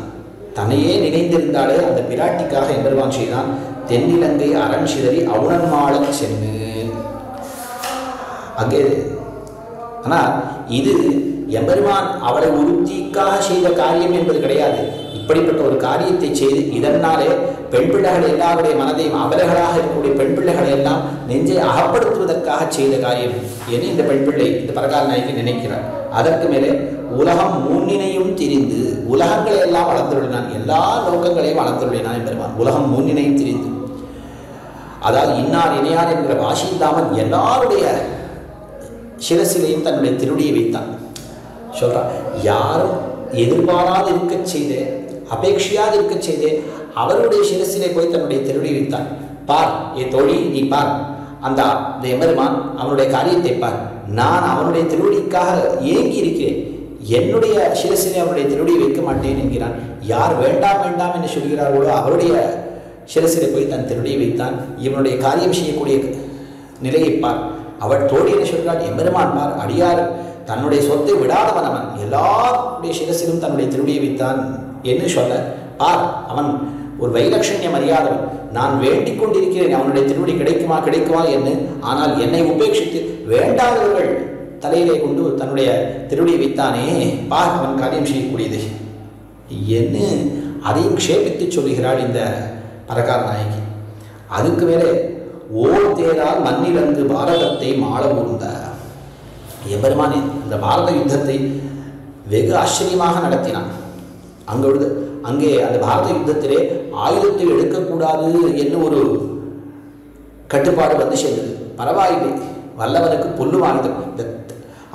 தன்னையே நினைந்திருந்தாலே அந்த பிராட்டிக்காக எம்பெருமான் செய்தான். தென்னிலங்கை அரண் சிதறி அவுணன் மாடச் சென்று அங்கே. ஆனால் இது எம்பெருமான் அவளை உறுதிக்காக செய்த காரியம் என்பது கிடையாது. இப்படிப்பட்ட ஒரு காரியத்தை செய்து இதனாலே பெண் பிள்ளைகள் எல்லாருடைய மனதையும் அபலைகளாக இருக்கக்கூடிய பெண் பிள்ளைகளை எல்லாம் நெஞ்சை அகப்படுத்துவதற்காக செய்த காரியம் என்று இந்த பெண் பிள்ளை இந்த பரகால நாயகி நினைக்கிறார். அதற்கு மேலே உலகம் முன்னினையும் திரிந்து உலகங்களை எல்லாம் வளர்ந்துள்ளான், எல்லா நோக்கங்களையும் வளர்ந்துள்ளான் எம்பெருமான். உலகம் முன்னினையும் திரிந்து, அதாவது இன்னார் இணையார் என்கிற வாசியில்லாமல் எல்லாருடைய சிரசிலையும் தன்னுடைய திருடியை வைத்தான். சொல்றான், யாரும் எதிர்பாராது இருக்க செய்தே, அபேட்சையாது இருக்க செய்தே அவருடைய சிரசிலே போய் தன்னுடைய திருடி வைத்தான். பார் ஏ தோழி, நீ பார், அந்த எம்பெருமான் அவனுடைய காரியத்தை பார், நான் அவனுடைய திருவடிக்காக ஏங்கி இருக்கிறேன், என்னுடைய சிரசினை அவனுடைய திருவடியை வைக்க மாட்டேன் என்கிறான். யார் வேண்டாம் வேண்டாம் என்று சொல்கிறார்களோ அவருடைய சிரசிலை போய் தன் திருவடியை வைத்தான். இவனுடைய காரியம் செய்யக்கூடிய நிலையை பார். அவள் தோழி என்ன சொல்கிறாள், எம்பெருமான் பார், அடியார் தன்னுடைய சொத்தை விடாதவன், அவன் எல்லாருடைய சிரசிலும் தன்னுடைய திருவடியை வைத்தான் என்று சொல்ல பார், அவன் ஒரு வைலட்சண்யம் அறியாதவன். நான் வேண்டிக் கொண்டிருக்கிறேன் அவனுடைய திருவடி கிடைக்குமா கிடைக்குமா என்று, ஆனால் என்னை உபேட்சித்து வேண்டாதவர்கள் தலையிலே கொண்டு தன்னுடைய திருவடியை வைத்தானே, பார் அவன் காரியம் செய்யக்கூடியது என்று அதையும் க்ஷேபித்து சொல்கிறாள் இந்த பரகார நாயகி. அதுக்கு மேலே ஓர் தேரால் மண்ணிலந்து பாரதத்தை மாள ஊர்ந்த எம்பெருமானே இந்த பாரத யுத்தத்தை வெகு ஆச்சரியமாக நடத்தினான். அங்கே அந்த பாரத யுத்தத்திலே ஆயுதத்தை எடுக்கக்கூடாது என்று ஒரு கட்டுப்பாடு வந்து சேர்ந்தது. பரவாயில்லை, வல்லவனுக்கு புல்லு ஆயுதம், இந்த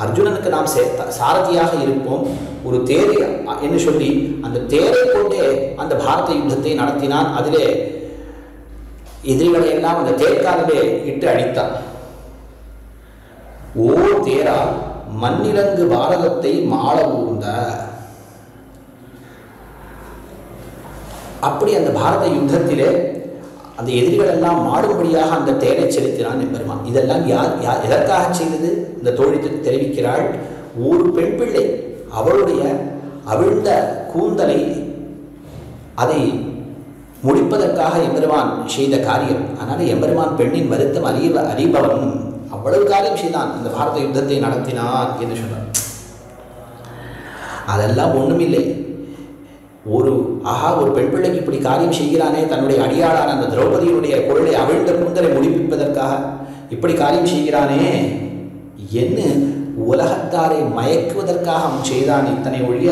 அர்ஜுனனுக்கு நாம் சாரதியாக இருப்போம், ஒரு தேரை என்று சொல்லி அந்த தேரை கொண்டே அந்த பாரத யுத்தத்தை நடத்தினான். அதிலே எதிரிகளை எல்லாம் அந்த தேர்காலிலே இட்டு அடித்தான். ஓர் தேரால் மண்ணிலங்கு பாரதத்தை மாள ஊர்ந்த, அப்படி அந்த பாரத யுத்தத்திலே அந்த எதிரிகள் எல்லாம் மாடும்படியாக அந்த தேரை செலுத்தினான் எம்பெருமான். இதெல்லாம் யார் எதற்காக செய்தது? இந்த தோழி தெரிவிக்கிறாள், ஒரு பெண் பிள்ளை அவளுடைய அவிழ்ந்த கூந்தலை அதை முடிப்பதற்காக எம்பெருமான் செய்த காரியம். அதனால் எம்பெருமான் பெண்ணின் வருத்தம் அறிபவன், அவ்வளவு காரியம் செய்தான், அந்த பாரத யுத்தத்தை நடத்தினான் என்று சொன்னார். அதெல்லாம் ஒன்றுமில்லை, ஒரு பெண் பிள்ளைக்கு இப்படி காரியம் செய்கிறானே, தன்னுடைய அடியாளான அந்த திரௌபதியினுடைய பொருளை அவிழ்ந்த கூந்தலை முடிப்பிப்பதற்காக இப்படி காரியம் செய்கிறானே என்று உலகத்தாரை மயக்குவதற்காக அவன் செய்தான். இத்தனை ஒழிய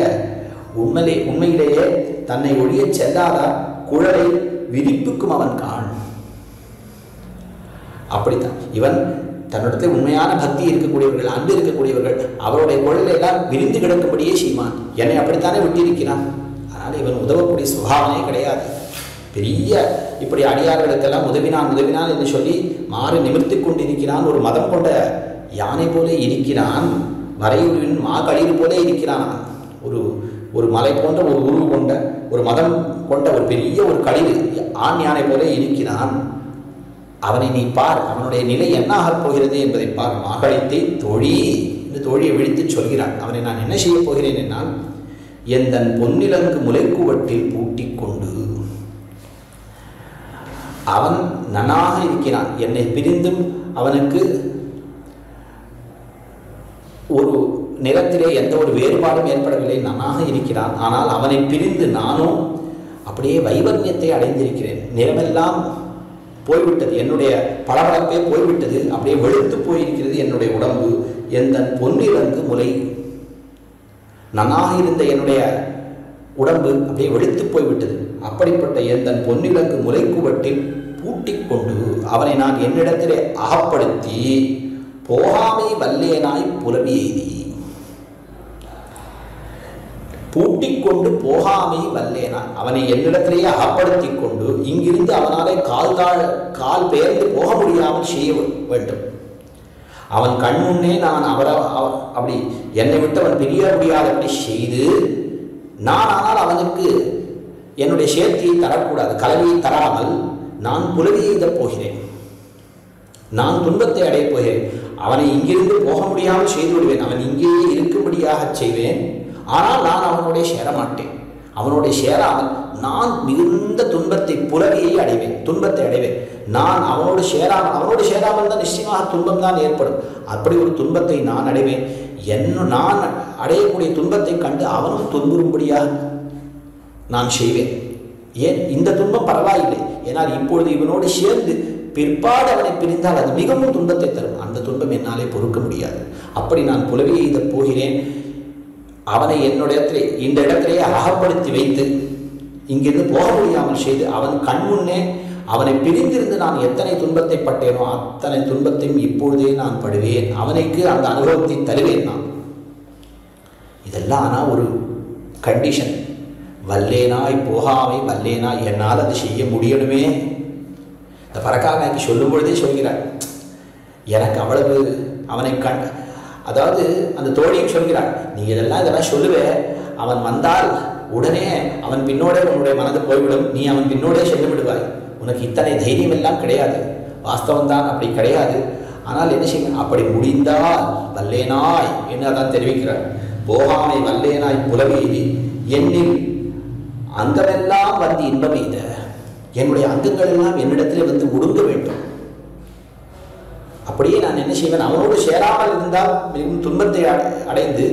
உண்மையிலேயே தன்னை ஒழிய செல்லாத குழலை விரிப்புக்கும் அவன் காண். அப்படித்தான் இவன் தன்னிடத்தில் உண்மையான பக்தி இருக்கக்கூடியவர்கள், அன்பு இருக்கக்கூடியவர்கள், அவருடைய குழலை எல்லாம் விரிந்து கிடக்கும்படியே செய்வான். என்னை அப்படித்தானே விட்டிருக்கிறான். அதனால் இவன் உதவக்கூடிய சுபாவனே கிடையாது. பெரிய இப்படி அடியார்களுக்கெல்லாம் உதவினான் என்று சொல்லி மாறு நிமிர்த்தி கொண்டிருக்கிறான். ஒரு மதம் கொண்ட யானை போல இருக்கிறான், வரையுருவின் களிறு போல இருக்கிறான். ஒரு மலை போன்ற ஒரு உருவு கொண்ட ஒரு மதம் கொண்ட ஒரு பெரிய ஒரு களிறு ஆண் யானை போல இருக்கிறான். அவனை நீ பார், அவனுடைய நிலை என்ன ஆகப் போகிறது என்பதை பார். மகளித்தை தோழி என்று தோழியை விழித்து சொல்கிறான். அவனை நான் என்ன செய்ய போகிறேன் என்னால், எந்தன் பொன்னிலங்கு முளைக்குவட்டில் பூட்டிக் கொண்டு, அவன் நன்னாக இருக்கிறான், என்னை பிரிந்தும் அவனுக்கு ஒரு நிலத்திலே எந்த ஒரு வேறுபாடும் ஏற்படவில்லை, நன்னாக இருக்கிறான். ஆனால் அவனை பிரிந்து நானும் அப்படியே வைவர்ணியத்தை அடைந்திருக்கிறேன். நிலமெல்லாம் போய்விட்டது, என்னுடைய பளபளப்பே போய்விட்டது, அப்படியே வெளுத்து போயிருக்கிறது என்னுடைய உடம்பு. எந்தன் பொன்னிலங்கு முளை, நன்னாக இருந்த என்னுடைய உடம்பு அப்படியே வெளுத்து போய்விட்டது. அப்படிப்பட்ட எந்தன் பொன்னிலங்கு முளைக்குவட்டில் பூட்டிக் கொண்டு அவனை நான் என்னிடத்திலே அகப்படுத்தி போகாமை வல்லேனாய் புலவி எய்தி, பூட்டிக் கொண்டு போகாமை வல்லேனாய், அவனை என்னிடத்திலேயே அகப்படுத்தி கொண்டு இங்கிருந்து அவனாலே கால் பெயர்ந்து போக முடியாமல் செய்ய வேண்டும். அவன் கண் முன்னே நான் அப்படி என்னை விட்டு அவன் பிரிய முடியாதபடி செய்து, நான் ஆனால் அவனுக்கு என்னுடைய சேர்த்தியை தரக்கூடாது, கலவியை தராமல் நான் புலவி எய்தப் போகிறேன், நான் துன்பத்தை அடையப் போகிறேன். அவனை இங்கிருந்து போக முடியாமல் செய்து விடுவேன், அவன் இங்கேயே இருக்கும்படியாக செய்வேன். ஆனால் நான் அவனோட சேரமாட்டேன். அவனோட சேராமல் நான் மிகுந்த துன்பத்தை புலவியை அடைவேன், துன்பத்தை அடைவேன். நான் அவனோடு சேராமல் தான் நிச்சயமாக துன்பம் தான் ஏற்படும். அப்படி ஒரு துன்பத்தை நான் அடைவேன். நான் அடையக்கூடிய துன்பத்தை கண்டு அவனும் துன்புறும்படியாக நான் செய்வேன். ஏன் இந்த துன்பம் பரவாயில்லை, ஏனால் இப்பொழுது இவனோடு சேர்ந்து பிற்பாடு அவனை பிரிந்தால் அது மிகவும் துன்பத்தை தரும். அந்த துன்பம் என்னாலே பொறுக்க முடியாது. அப்படி நான் புலவி எய்தப் போகிறேன். அவனை இந்த இடத்திலேயே அகப்படுத்தி வைத்து இங்கிருந்து போக முடியாமல் செய்து அவன் கண் முன்னே அவனை பிரிந்திருந்து நான் எத்தனை துன்பத்தை பட்டேனோ அத்தனை துன்பத்தையும் இப்பொழுதே நான் படுவேன். அவனுக்கு அந்த அனுபவத்தை தருவேன் நான். இதெல்லாம் ஆனால் ஒரு கண்டிஷன். வல்லேனாய் போகாமை வல்லேனாய், என்னால் அது செய்ய முடியணுமே. இந்த பரகாரனாக்கி சொல்லும் பொழுதே சொல்கிறார், எனக்கு அவ்வளவு அவனை அதாவது அந்த தோழியும் சொல்கிறாள், நீ இதெல்லாம் சொல்லுவே, அவன் வந்தால் உடனே அவன் பின்னோடே உன்னுடைய மனது போய்விடும், நீ அவன் பின்னோடே சென்று விடுவாய், உனக்கு இத்தனை தைரியம் எல்லாம் கிடையாது, வாஸ்தவம்தான் அப்படி கிடையாது, ஆனால் என்ன செய்ய, அப்படி முடிந்தால் வல்லேனாய் என்று அதான் தெரிவிக்கிறார். போகாமை வல்லேனாய் புலவெய்தி என்னில் அங்கமெல்லாம் வந்து இன்பம் எய்த, என்னுடைய அங்கங்கள் எல்லாம் என்னிடத்திலே வந்து ஒடுங்க வேண்டும். அப்படியே நான் என்ன செய்வேன், அவனோடு சேராமல் இருந்தால் மிகவும் துன்பத்தை அடைந்து,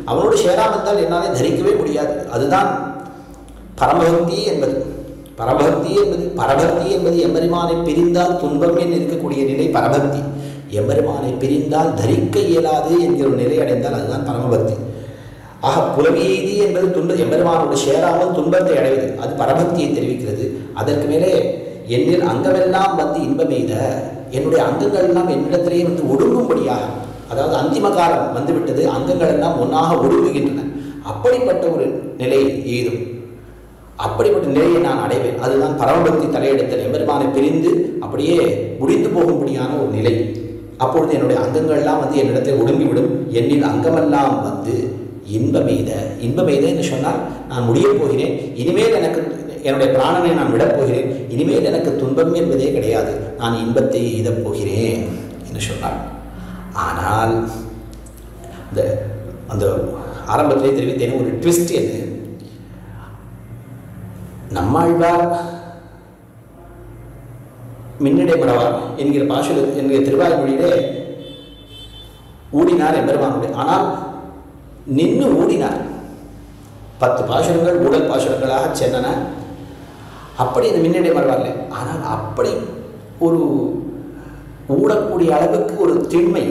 அவனோடு சேராமல் இருந்தால் என்னாலே தரிக்கவே முடியாது. அதுதான் பரமபக்தி என்பது. பரபக்தி என்பது எம்பெருமானை பிரிந்தால் துன்பம் என்று இருக்கக்கூடிய நிலை பரபக்தி. எம்பெருமானை பிரிந்தால் தரிக்க இயலாது என்கிற ஒரு நிலை அடைந்தால் அதுதான் பரமபக்தி. ஆக புலவியெய்தி என்பது எம்பெருமானோடு சேராமல் துன்பத்தை அடைவது, அது பரபக்தியை தெரிவிக்கிறது. அதற்கு மேலே என்னில் அங்கமெல்லாம் வந்து இன்பம் எய்த, என்னுடைய அங்கங்கள் எல்லாம் என்னிடத்திலேயே வந்து ஒடுங்கும்படியாக, அதாவது அந்திம காலம் வந்துவிட்டது, அங்கங்கள் எல்லாம் ஒன்றாக ஒடுங்குகின்றன, அப்படிப்பட்ட ஒரு நிலை எய்தும், அப்படிப்பட்ட நிலையை நான் அடைவேன். அதுதான் பரமபக்தி தலையெடுத்தல். எம்பெருமானை பிரிந்து அப்படியே முடிந்து போகும்படியான ஒரு நிலை. அப்பொழுது என்னுடைய அங்கங்கள்லாம் வந்து என்னிடத்தை ஒடுங்கிவிடும். என்னில் அங்கமெல்லாம் வந்து இன்பமெய்த என்று சொன்னால் நான் முடியப் போகிறேன், இனிமேல் எனக்கு என்னுடைய பிராணனை நான் விடப் போகிறேன், இனிமேல் எனக்கு துன்பம் என்பதே கிடையாது, நான் இன்பத்தை எய்தப் போகிறேன் என்று சொன்னார். ஆனால் அந்த ஆரம்பத்திலே தெரிவித்தேன் ஒரு ட்விஸ்ட் என்று. நம்மாழ்வார் மின்னடை மறவார் என்கிற என்கிற திருவாய்மொழியிலே ஊடினார் எம்பெருமானுடைய, ஆனால் நின்று ஊடினார். 10 பாசுரங்கள் ஊடல் பாசுரங்களாக சென்றன. அப்படி இந்த மின்னடை மறவார்ல, ஆனால் அப்படி ஒரு ஊடக்கூடிய அளவுக்கு ஒரு திண்மை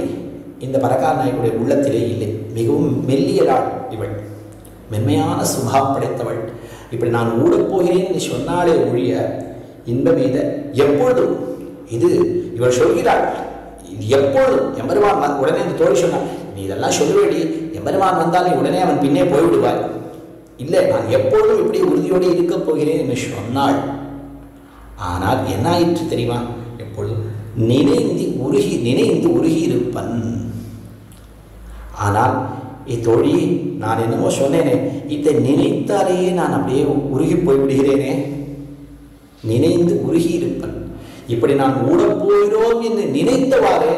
இந்த பரகால நாயகியுடைய உள்ளத்திலே இல்லை. மிகவும் மெல்லியலாள் இவள், மென்மையான சுபாவம் படைத்தவள். இப்படி நான் ஊடப்போகிறேன் என்று சொன்னாலே ஒழிய இன்பமீத எப்பொழுதும் இது இவள் சொல்கிறாள். இது எப்பொழுதும் எம்பெருமான் உடனே இந்த தோழி சொன்னாள், நீ இதெல்லாம் சொல்லுவேடி, எம்பெருமான் வந்தால் நீ உடனே அவன் பின்னே போய்விடுவாய், இல்லை நான் எப்பொழுதும் இப்படி உறுதியோடு இருக்கப் போகிறேன் என்று சொன்னாள். ஆனால் என்ன ஆயிற்று தெரியுமா, எப்பொழுதும் நினைந்து உருகி இருப்பன். ஆனால் தோழி, நான் என்னமோ சொன்னேனே, இதை நினைத்தாலேயே நான் அப்படியே உருகி போய்விடுகிறேனே, நினைந்து உருகி இருப்பன். இப்படி நான் ஊடப்போகிறோம் என்று நினைத்தவாறே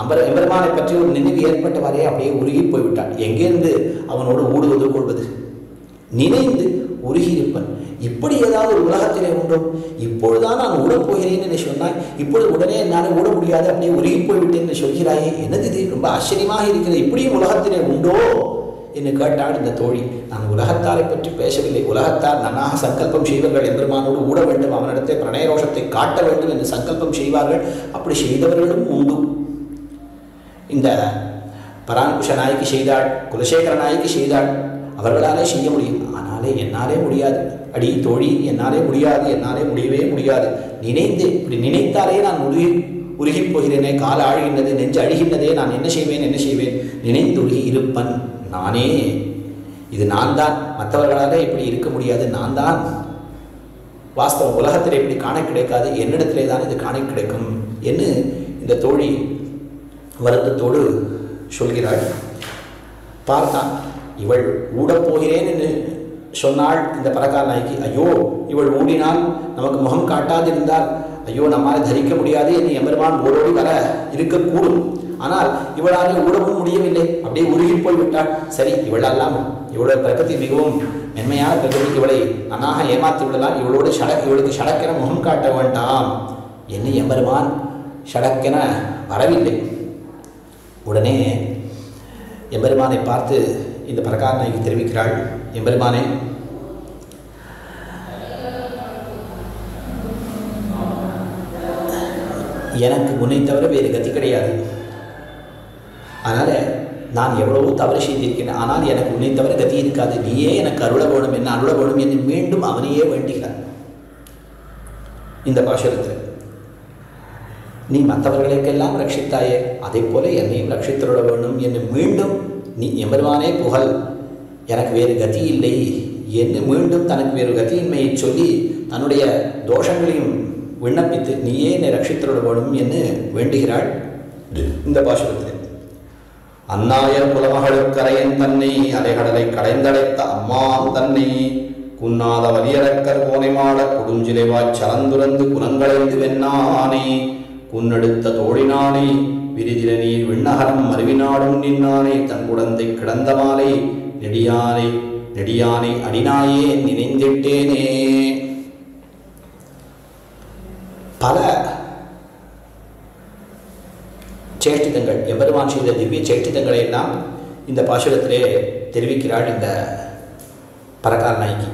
எம்பெருமானை பற்றி ஒரு நினைவு ஏற்பட்டவாறே அப்படியே உருகி போய்விட்டான். எங்கேருந்து அவனோடு ஊடுவது கொள்வது? நினைந்து உருகி இருப்பன். இப்படி ஏதாவது ஒரு உலகத்திலே உண்டோ? இப்பொழுதுதான் நான் ஊடப்போகிறேன் என்று சொன்னாய், இப்பொழுது உடனே என்னால் ஊட முடியாது, அப்படியே உருகி போய்விட்டேன் என்று சொல்கிறாயே, என்னது இது, ரொம்ப ஆச்சரியமாக இருக்கிறது, இப்படியும் உலகத்திலே உண்டோ என்று கேட்டாள் இந்த தோழி. நான் உலகத்தாரை பற்றி பேசவில்லை. உலகத்தார் நன்னாக சங்கல்பம் செய்வார்கள், எம்பெருமானோடு ஊட வேண்டும், அவனிடத்தை பிரணயரோஷத்தை காட்ட வேண்டும் என்று சங்கல்பம் செய்வார்கள். அப்படி செய்தவர்களும் உண்டு. இந்த பராங்குஷ நாய்க்கு செய்தாள், குலசேகர நாய்க்கு செய்தாள், அவர்களாலே செய்ய முடியும். ஆனாலே என்னாலே முடியாது அடி தோழி, என்னாலே முடியாது, என்னாலே முடியவே முடியாது. நினைந்து இப்படி நினைத்தாலே நான் உருகி போகிறேனே, கால ஆழ்கின்றது, நெஞ்சு அழுகின்றதே, நான் என்ன செய்வேன் நினைந்து உருகி இருப்பன். நானே, இது நான் தான், மற்றவர்களாலே இப்படி இருக்க முடியாது, நான் தான் வாஸ்தவம், உலகத்தில் இப்படி காண கிடைக்காது, என்னிடத்திலே தான் இது காண கிடைக்கும் என்று இந்த தோழி வருத்தத்தோடு சொல்கிறாள். பார்த்தான், இவள் ஊடப்போகிறேன் என்று சொன்னாள் இந்த பரகால நாய்க்கு. ஐயோ, இவள் ஊடினால் நமக்கு முகம் காட்டாதிருந்தால் ஐயோ நம்மால் தரிக்க முடியாது என்று எம்பெருமான் ஓடோடி வர இருக்கக்கூடும். ஆனால் இவளாலே ஊடவும் முடியவில்லை, அப்படியே உருகி போய்விட்டாள். சரி, இவளெல்லாம் இவளுடைய பிரகதி மிகவும் மென்மையான பிரகதி, இவளை நன்னாக ஏமாற்றி விடலாம், இவளுக்கு ஷடக்கென முகம் காட்ட வேண்டாம் என்று எம்பெருமான் ஷடக்கென வரவில்லை. உடனே எம்பெருமானை பார்த்து இந்த பரகால நாயகி தெரிவிக்கிறாள், எம்பெருமானே, எனக்கு உன்னை தவிர வேறு கதி கிடையாது. அதனால் நான் எவ்வளவோ தவறு செய்திருக்கிறேன், ஆனால் எனக்கு உன்னை தவிர கதி இருக்காது, நீயே எனக்கு அருள வேணும், என்ன அருள வேணும் என்று மீண்டும் அவனையே வேண்டுகிறார். இந்த பாசுரத்தில் நீ மற்றவர்களுக்கெல்லாம் ரட்சித்தாயே, அதை போல என்னையும் ரட்சித்தருள வேண்டும் என்று மீண்டும் நீ எம்பெருமானே புகழ், எனக்கு வேறு கதி இல்லை என்று மீண்டும் தனக்கு வேறு கதியின்மையை சொல்லி தன்னுடைய தோஷங்களையும் விண்ணப்பித்து நீயே என்னை ரட்சித்தருள வேண்டும் என்று வேண்டுகிறாள். இந்த பாசுரத்திலே அந்நாயர் குலமகளுக்கரையன் தன்னை அலைகடலை கடைந்தடைத்த அம்மான் தன்னை குன்னாத வலியரக்கர் கோனைமாட கொடுஞ்சிலைவாய்ச் சலந்துரந்து குணங்களைந்து வெண்ணானே குன்னெடுத்த தோழினானே விரிதில நீர் விண்ணகரம் மருவினாடும் நின்னானே தன் குடந்தை கிடந்த மாலை நெடியானை அடினாயே நினைந்திட்டேனே. பல சேஷ்டிதங்கள் எம்பெருமான் செய்த திவ்ய சேஷ்டிதங்களை எல்லாம் இந்த பாசுரத்திலே தெரிவிக்கிறாள் இந்த பரகால நாயகி.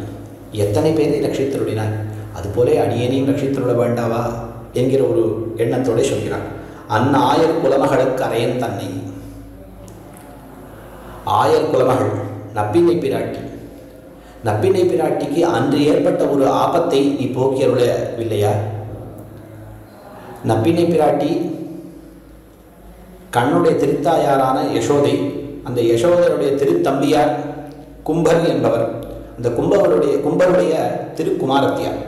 எத்தனை பேரை ரட்சித்தருளினாய், அதுபோலே அடியேனையும் ரட்சித்தருள வேண்டாவா என்கிற ஒரு எண்ணத்தோடு சொல்கிறாள். அந்நாயர் குலமகளுக்கு அரையன் தன்னை. ஆயர் குலமகள் நப்பினை பிராட்டி. நப்பினை பிராட்டிக்கு அன்று ஏற்பட்ட ஒரு ஆபத்தை நீ போக்கியருளவில்லையா? நப்பினை பிராட்டி கண்ணுடைய திருத்தாயாரான யசோதை, அந்த யசோதருடைய திருத்தம்பியார் கும்பர் என்பவர், அந்த கும்பருடைய திருக்குமாரத்தியார்.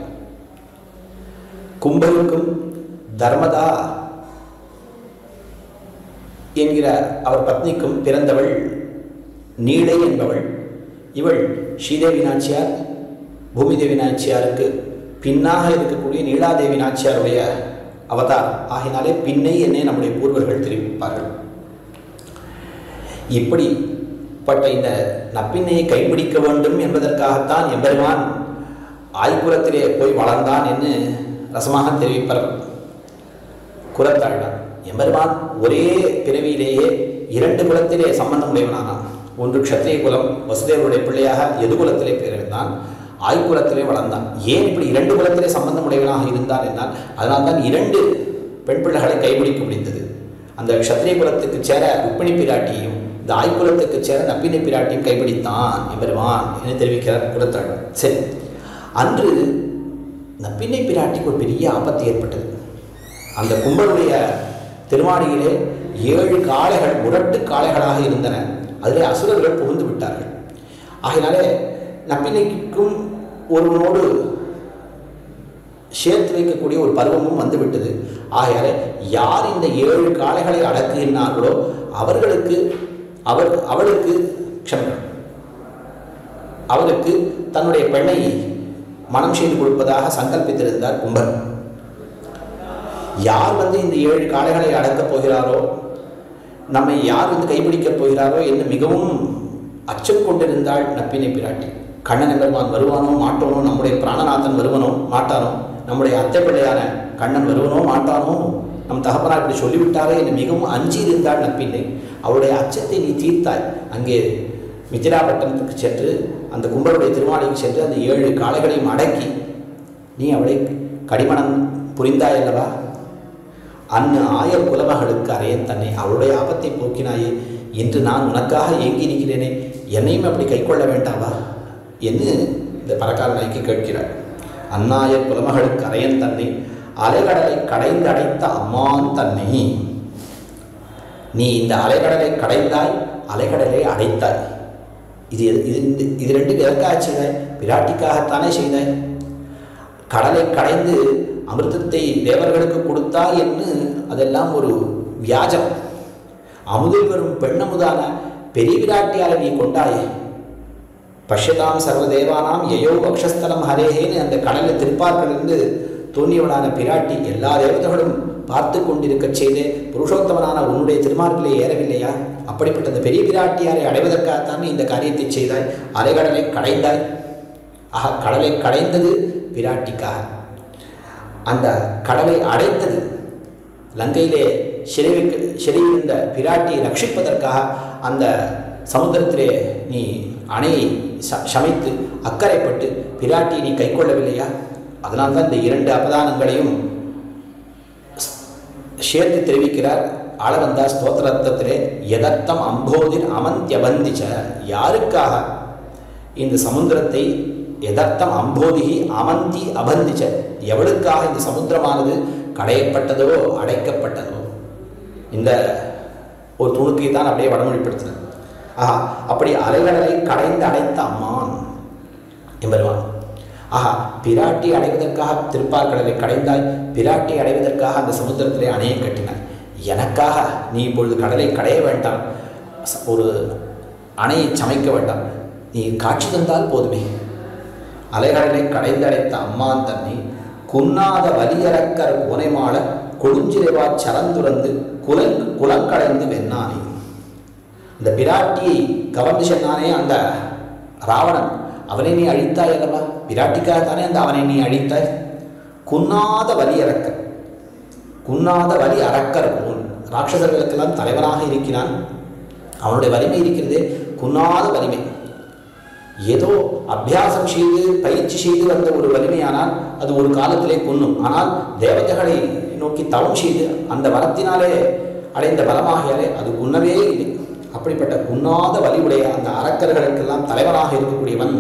கும்பருக்கும் தர்மதா என்கிற அவர் பத்னிக்கும் பிறந்தவள் நீடை என்பவள். இவள் ஸ்ரீதேவி நாச்சியார், பூமிதேவி நாச்சியாருக்கு பின்னாக இருக்கக்கூடிய நீலாதேவி நாச்சியாருடைய அவதார் ஆகினாலே பின்னை என்னே நம்முடைய பூர்வர்கள் தெரிவிப்பார்கள். இப்படிப்பட்ட இந்த நப்பின்னையை கைப்பிடிக்க வேண்டும் என்பதற்காகத்தான் எம்பெருமான் ஆய்குலத்திலே போய் வளர்ந்தான் என்று ரசமாக தெரிவிப்பார் குலத்தாழ்வான். எம்பெருமான் ஒரே பிறவியிலேயே 2 குலத்திலே சம்பந்தம் உடையவனானான். ஒன்று க்ஷத்ரிய குலம், வசுதேவருடைய பிள்ளையாக எதுகுலத்திலே பிறந்தான், ஆய்குலத்திலே வளர்ந்தான். ஏன் இப்படி 2 குலத்திலே சம்பந்தம் உடையவனாக இருந்தான் என்றால் அதனால்தான் 2 பெண் பிள்ளைகளை கைப்பிடிக்க முடிந்தது. அந்த க்ஷத்ரிய குலத்துக்கு சேர ருக்மிணி பிராட்டியும் இந்த ஆய்குலத்துக்கு சேர நப்பினை பிராட்டியும் கைப்பிடித்தான் எம்பெருமான் என்று தெரிவிக்கிறார் குலத்தாழ்வான். சரி, அன்று நப்பினை பிராட்டிக்கு ஒரு பெரிய ஆபத்து ஏற்பட்டது. அந்த கும்பருடைய திருமாடியிலே 7 காளைகள் முரட்டு காளைகளாக இருந்தன. அதிலே அசுரர்கள் புகுந்து விட்டார்கள். ஆகினாலே நப்பினைக்கும் ஒருவனோடு சேர்த்து வைக்கக்கூடிய ஒரு பருவமும் வந்துவிட்டது. ஆகையாலே யார் இந்த 7 காளைகளை அடக்குகின்றார்களோ அவளுக்கு அவருக்கு தன்னுடைய பெண்ணை மனம் செய்து கொடுப்பதாக சங்கல்பித்திருந்தார் கும்பர். யார் இந்த 7 காளைகளை அடக்கப் போகிறாரோ, நம்மை யார் கைப்பிடிக்கப் போகிறாரோ என்று மிகவும் அச்சம் கொண்டிருந்தாள் நப்பினை பிராட்டி. கண்ணன் எம்பெருமான் வருவானோ மாட்டானோ, நம்முடைய பிராணநாதன் வருவனோ மாட்டானோ, நம்முடைய அத்தை பிள்ளையான கண்ணன் வருவனோ மாட்டானோ, நம் தகப்பனார் இப்படி சொல்லிவிட்டாரே என்று மிகவும் அஞ்சி இருந்தாள் நப்பினை. அவருடைய அச்சத்தை நீ தீர்த்தாய். அங்கே மித்திராபட்டணத்துக்கு சென்று அந்த கும்பருடைய திருமாளிக்கு சென்று அந்த 7 காளைகளையும் அடக்கி நீ அவளை கடிமணம் புரிந்தாய் அல்லவா? ஆயர் குலமகளுக்கு அரையன் தன்னை, அவளுடைய ஆபத்தை போக்கினாயே என்று நான் உனக்காக ஏங்கி இருக்கிறேனே, என்னையும் அப்படி கை கொள்ள வேண்டாவா என்று இந்த பரகால நாய்க்கு கேட்கிறார். அந்நாயர் குலமகளுக்கு அரையன் தன்னை, அலைகடலை கடைந்து அடைத்த அம்மான் தன்னை. நீ இந்த அலைகடலை கடைந்தாய், அலைகடலை அடைத்தாய். இது 2 எதற்காக செய்தாய்? பிராட்டிக்காகத்தானே செய்தாய். கடலை கடைந்து அமிர்தத்தை தேவர்களுக்கு கொடுத்தாய் என்று அதெல்லாம் ஒரு வியாஜம். அமுதில் வரும் பெண்ணமுதான பெரிய விராட்டியாரை நீ கொண்டாயே. பஷ்யதாம் சர்வதேவானாம் யயோ அக்ஷஸ்தலம் ஹரேஹேன்னு அந்த கடலை திருப்பார்களிலிருந்து தோன்றியவனான பிராட்டி எல்லா தேவதைகளும் பார்த்து கொண்டிருக்க செய்தே புருஷோத்தமனான உன்னுடைய திருமார்களை ஏறவில்லையா? அப்படிப்பட்ட அந்த பெரிய பிராட்டியாரை அடைவதற்காகத்தான் இந்த காரியத்தை செய்தாய். அலைகடலை கடைந்தாய். கடலை கடைந்தது பிராட்டிக்காக. அந்த கடலை அடைத்தது லங்கையிலே சிறையிருந்த பிராட்டியை ரட்சிப்பதற்காக அந்த சமுத்திரத்திலே நீ அணையை சமைத்து அக்கறைப்பட்டு பிராட்டியை நீ கை கொள்ளவில்லையா? அதனால்தான் இந்த 2 அபதானங்களையும் சேர்த்து தெரிவிக்கிறார் ஆளவந்தா ஸ்தோத்திரத்திலே. எதர்த்தம் அம்போதிர் அமந்தியபந்திச்ச, யாருக்காக இந்த சமுத்திரத்தை எதர்த்தம் அம்போதிகி அமந்தி அபந்திச்ச, எவளுக்காக இந்த சமுத்திரமானது கடையப்பட்டதோ அடைக்கப்பட்டதோ, இந்த ஒரு துணுக்கை தான் அப்படியே வடமொழிப்படுத்தினார். அப்படி அலைகடலை கடைந்து அடைத்த அம்மான் எம்பெருமான். பிராட்டி அடைவதற்காக திருப்பார்கடலை கடைந்தாய், பிராட்டி அடைவதற்காக அந்த சமுத்திரத்திலே அணையை கட்டினார். எனக்காக நீ இப்பொழுது கடலை கடைய வேண்டாம், ஒரு அணையை சமைக்க வேண்டாம், நீ காட்சி தந்தால் போதுமே. அலைகடலை கடைந்தடைத்த அம்மான் தன்னை குன்னாத வலியறக்கர் கோனைமாள கொடுஞ்சிறைவா சரந்துறந்து குலங்கடைந்து வெண்ணானே. இந்த பிராட்டியை கவர்ந்து சென்னானே அந்த ராவணன், அவனை நீ அழித்தாய் அல்லவா? பிராட்டிக்காகத்தானே அந்த அவனை நீ அழித்தாய். குன்னாத வலி அரக்கர், குன்னாத வலி அரக்கர் ராட்சசர்களுக்கெல்லாம் தலைவனாக இருக்கிறான். அவனுடைய வலிமை இருக்கிறதே குன்னாத வலிமை. ஏதோ அபியாசம் செய்து பயிற்சி செய்து வந்த ஒரு வலிமையானால் அது ஒரு காலத்திலே கொன்னும். ஆனால் தேவதைகளை நோக்கி தவம் செய்து அந்த வரத்தினாலே அடைந்த பலமாகியாலே அது குன்னவே இல்லை. அப்படிப்பட்ட குன்னாத வலியுடைய அந்த அரக்கர்களுக்கெல்லாம் தலைவனாக இருக்கக்கூடியவன்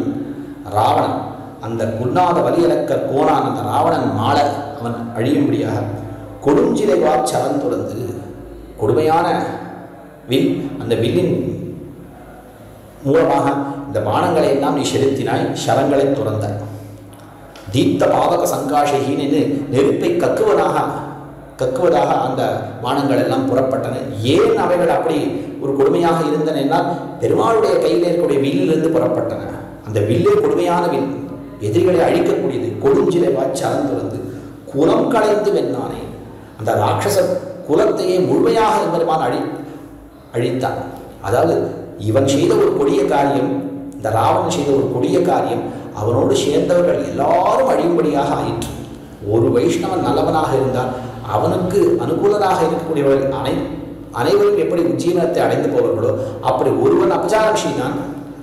ராவணன். அந்த குன்னாத வலியரக்கர் கோணான் அந்த ராவணன் மாள அவன் அழியும்படியாக கொடுஞ்சிறைவா சரந்துறந்து, கொடுமையான வில், அந்த வில்லின் மூலமாக இந்த பானங்களை எல்லாம் நீ செலுத்தினாய், சரங்களை துறந்தாய். தீப்த பாவக சங்காஷகின் என்று நெருப்பை கக்குவதாக அந்த பானங்கள் எல்லாம் புறப்பட்டன. ஏன் அவைகள் அப்படி ஒரு கொடுமையாக இருந்தன என்றால் பெருமாளுடைய கையில் இருக்கக்கூடிய வில்லிலிருந்து புறப்பட்டன. அந்த வில்லே கொடுமையான வில், எதிரிகளை அழிக்கக்கூடியது. கொடுஞ்சிறைவா சரந்துறந்து குலம் களைந்து வெண்ணானே. அந்த ராட்சச குலத்தையே முழுமையாக பெருமான் அழித்தான். அதாவது இவன் செய்த ஒரு கொடிய காரியம், இந்த ராவணன் செய்த ஒரு கொடிய காரியம், அவனோடு சேர்ந்தவர்கள் எல்லாரும் அழியும்படியாக ஆயிற்று. ஒரு வைஷ்ணவன் நல்லவனாக இருந்தால் அவனுக்கு அனுகூலராக இருக்கக்கூடியவர்கள் அனைவரும் எப்படி உஜ்ஜீவனத்தை அடைந்து போவார்களோ அப்படி ஒருவன் அபச்சாரம் செய்தான்